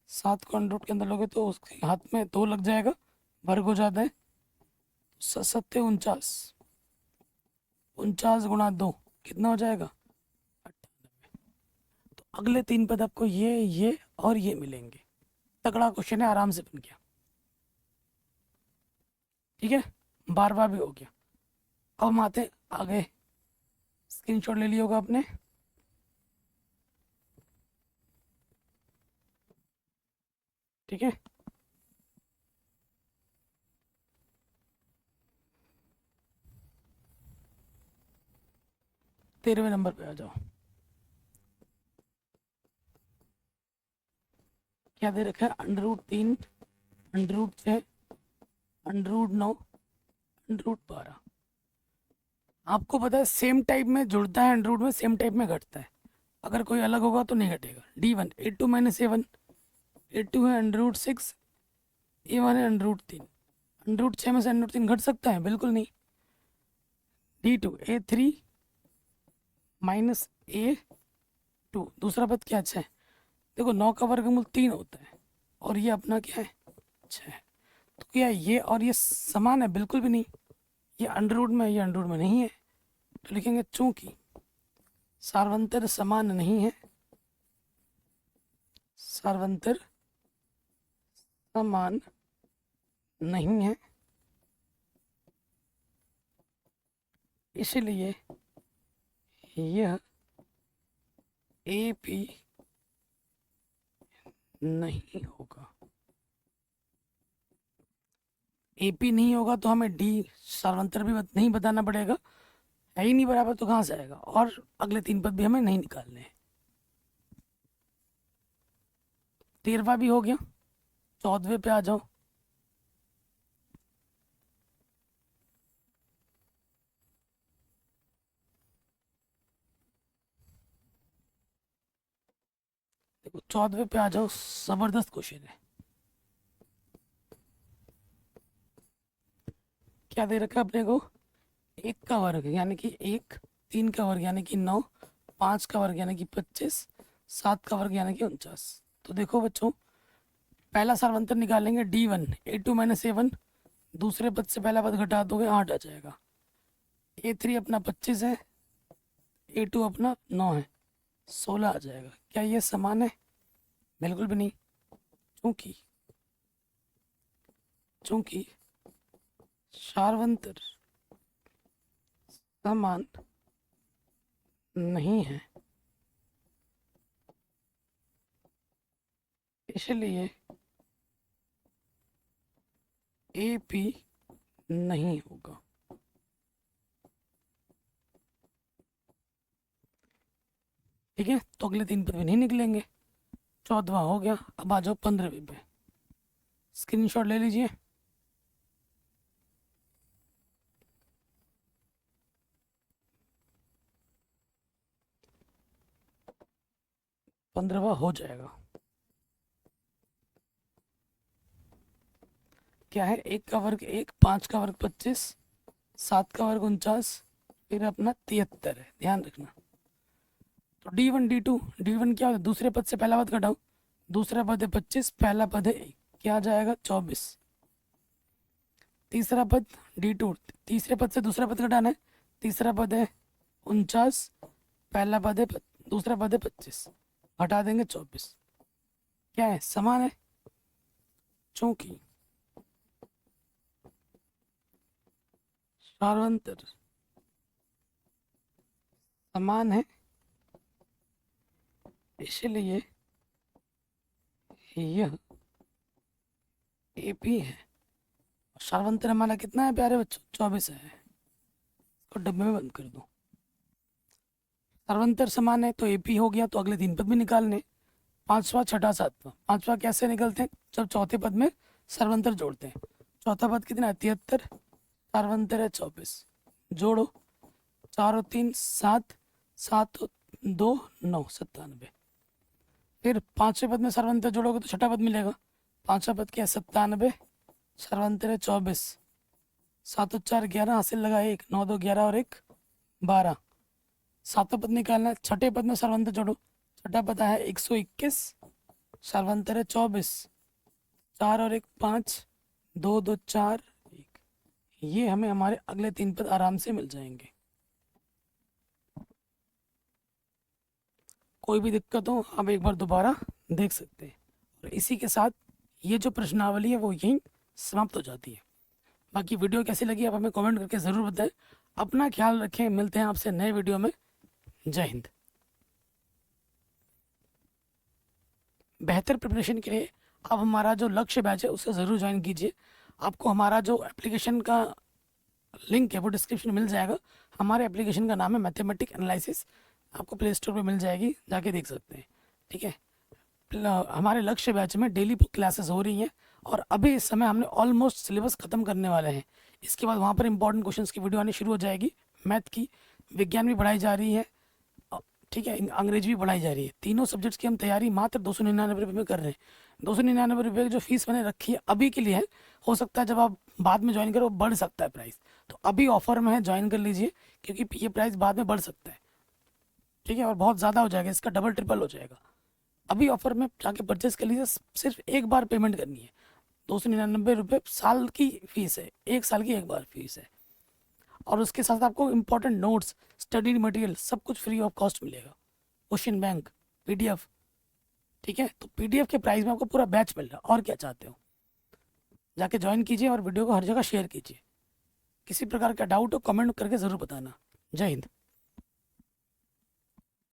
7 को √2 के अंदर लोगे तो उसके हाथ में 2 लग जाएगा, वर्ग हो जाता है। 7 49, 49 × 2 कितना हो जाएगा? 98। तो अगले 3 पद आपको ये और ये मिलेंगे। तगड़ा क्वेश्चन है, आराम से बन गया। ठीक है, 12वां भी हो गया। अब हम आते आगे, स्क्रीनशॉट ले लिया होगा आपने। ठीक है, तेरहवें नंबर पे आ जाओ। क्या दे रखा है? √3, √6, √9, √12। आपको पता है सेम टाइप में जुड़ता है अंडर रूट में, सेम टाइप में घटता है। अगर कोई अलग होगा तो नहीं घटेगा। D1 A2 minus A1, A2 है √6, A1 है √3। √6 में से √3 घट सकता है? बिल्कुल नहीं। D2 A3 माइनस A2, दूसरा पद क्या? 6। देखो 9 का वर्गमूल 3 होता है और ये अपना क्या है? 6। तो क्या ये और ये समान है? बिल्कुल भी नहीं। ये अंडर रूट में, ये अंडर रूट में नहीं है, तो लिखेंगे चूंकि सार्वंतर समान नहीं है, सार्वंतर समान नहीं है, इसलिए यह AP नहीं होगा। AP नहीं होगा तो हमें D सार्वंतर भी नहीं बताना पड़ेगा, है ही नहीं बराबर, तो कहाँ से आएगा? और अगले 3 पद भी हमें नहीं निकालने हैं। 13वां भी हो गया, 14वें पे आ जाओ। देखो 14वें पे आ जाओ, जबरदस्त क्वेश्चन है। क्या दे रखा है अपने को? 1 का वर्ग यानी कि 1, 3 का वर्ग यानी कि 9, 5 का वर्ग यानी कि 25, 7 का वर्ग यानी कि 49। तो देखो बच्चों, पहला सार्वंतर निकालेंगे D1 A2 माइनस A1, दूसरे पद से पहला पद घटा दोगे 8 आ जाएगा। A3 अपना 25 है, A2 अपना 9 है, 16 आ जाएगा। क्या ये समान है? बिल्कुल भी नहीं। क्योंकि चूंकि सार्वंतर समान नहीं है, इसलिए AP नहीं होगा। ठीक है, तो अगले 3 पद भी नहीं निकलेंगे। 14वां हो गया, अब आ जाओ 15वें पे। स्क्रीनशॉट ले लीजिए। 15वां हो जाएगा। क्या है? 1 का वर्ग 1, 5 का वर्ग 25, 7 का वर्ग 49, फिर अपना 73 है, ध्यान रखना। तो D1 D1 क्या होता है? दूसरे पद से पहला पद घटाओ, दूसरा पद है 25, पहला पद है 1, क्या आ जाएगा? 24। तीसरा पद D2, तीसरे पद से दूसरा पद घटाना है, तीसरा पद है 49, पहला पद है दूसरा पद है 25, घटा देंगे 24। क्या है? समान है। चूंकि सार्वंतर समान है, इसलिए यह AP है। सार्वंतर हमारा कितना है प्यारे बच्चों? 24 है। इसको डब्बे में बंद कर दो। सार्वंतर समान है तो AP हो गया, तो अगले 3 पद भी निकालने। 5वां, 6ठा, 7वां। 5वां कैसे निकलते हैं? जब चौथे पद में सर्वंतर जोड़ते हैं। चौथा पद कितना है? 73, सर्वंतर है 24, जोड़ो 4 और 3 7, 7 और 2 9, 97। फिर 5वें पद में सर्वंतर जोड़ोगे तो छठा पद मिलेगा। 5वां पद क्या है? 97, सर्वंतर है 24, 7 और 4 11, हासिल लगा 1, 9 2 11 और 1 12। 7वां पद निकालना है, छठे पद में सर्वंतर जोड़ो। छठा पद है 121, सर्वंतर है 24, 4 और 1 5, 2 2 4 1। ये हमें हमारे अगले 3 पद आराम से मिल जाएंगे। कोई भी दिक्कत हो आप एक बार दोबारा देख सकते हैं। और इसी के साथ ये जो प्रश्नावली है वो यहीं समाप्त हो जाती है। बाकी वीडियो कैसी लगी आप हमें कमेंट करके ज़रूर बताएं। अपना ख्याल रखें, मिलते हैं आपसे नए वीडियो में। जय हिंद। बेहतर प्रिपरेशन के लिए आप हमारा जो लक्ष्य बैच है उसे ज़रूर ज्वाइन कीजिए। आपको हमारा जो एप्लीकेशन का लिंक है वो डिस्क्रिप्शन में मिल जाएगा। हमारे एप्लीकेशन का नाम है मैथमेटिक एनालिसिस, आपको प्ले स्टोर पे मिल जाएगी, जाके देख सकते हैं। ठीक है, हमारे लक्ष्य बैच में डेली क्लासेस हो रही हैं और अभी इस समय हमने ऑलमोस्ट सिलेबस ख़त्म करने वाले हैं। इसके बाद वहाँ पर इंपॉर्टेंट क्वेश्चंस की वीडियो आनी शुरू हो जाएगी। मैथ की, विज्ञान भी पढ़ाई जा रही है, ठीक है, अंग्रेजी भी पढ़ाई जा रही है। तीनों सब्जेक्ट्स की हम तैयारी मात्र 299 रुपये में कर रहे हैं। 299 रुपये की जो फीस मैंने रखी है अभी के लिए है, हो सकता है जब आप बाद में ज्वाइन करो बढ़ सकता है प्राइस, तो अभी ऑफर में है, ज्वाइन कर लीजिए, क्योंकि ये प्राइस बाद में बढ़ सकता है। ठीक है, और बहुत ज़्यादा हो जाएगा, इसका डबल ट्रिपल हो जाएगा। अभी ऑफर में जाके परचेस कर लीजिए, सिर्फ एक बार पेमेंट करनी है। 299 रुपये साल की फीस है, एक साल की एक बार फीस है। और उसके साथ आपको इंपॉर्टेंट नोट्स, स्टडी मटेरियल सब कुछ फ्री ऑफ कॉस्ट मिलेगा, क्वेश्चन बैंक, पीडीएफ। ठीक है, तो पीडीएफ के प्राइस में आपको पूरा बैच मिल रहा है। और क्या चाहते हो, जाके ज्वाइन कीजिए और वीडियो को हर जगह शेयर कीजिए। किसी प्रकार का डाउट हो कमेंट करके ज़रूर बताना। जय हिंद।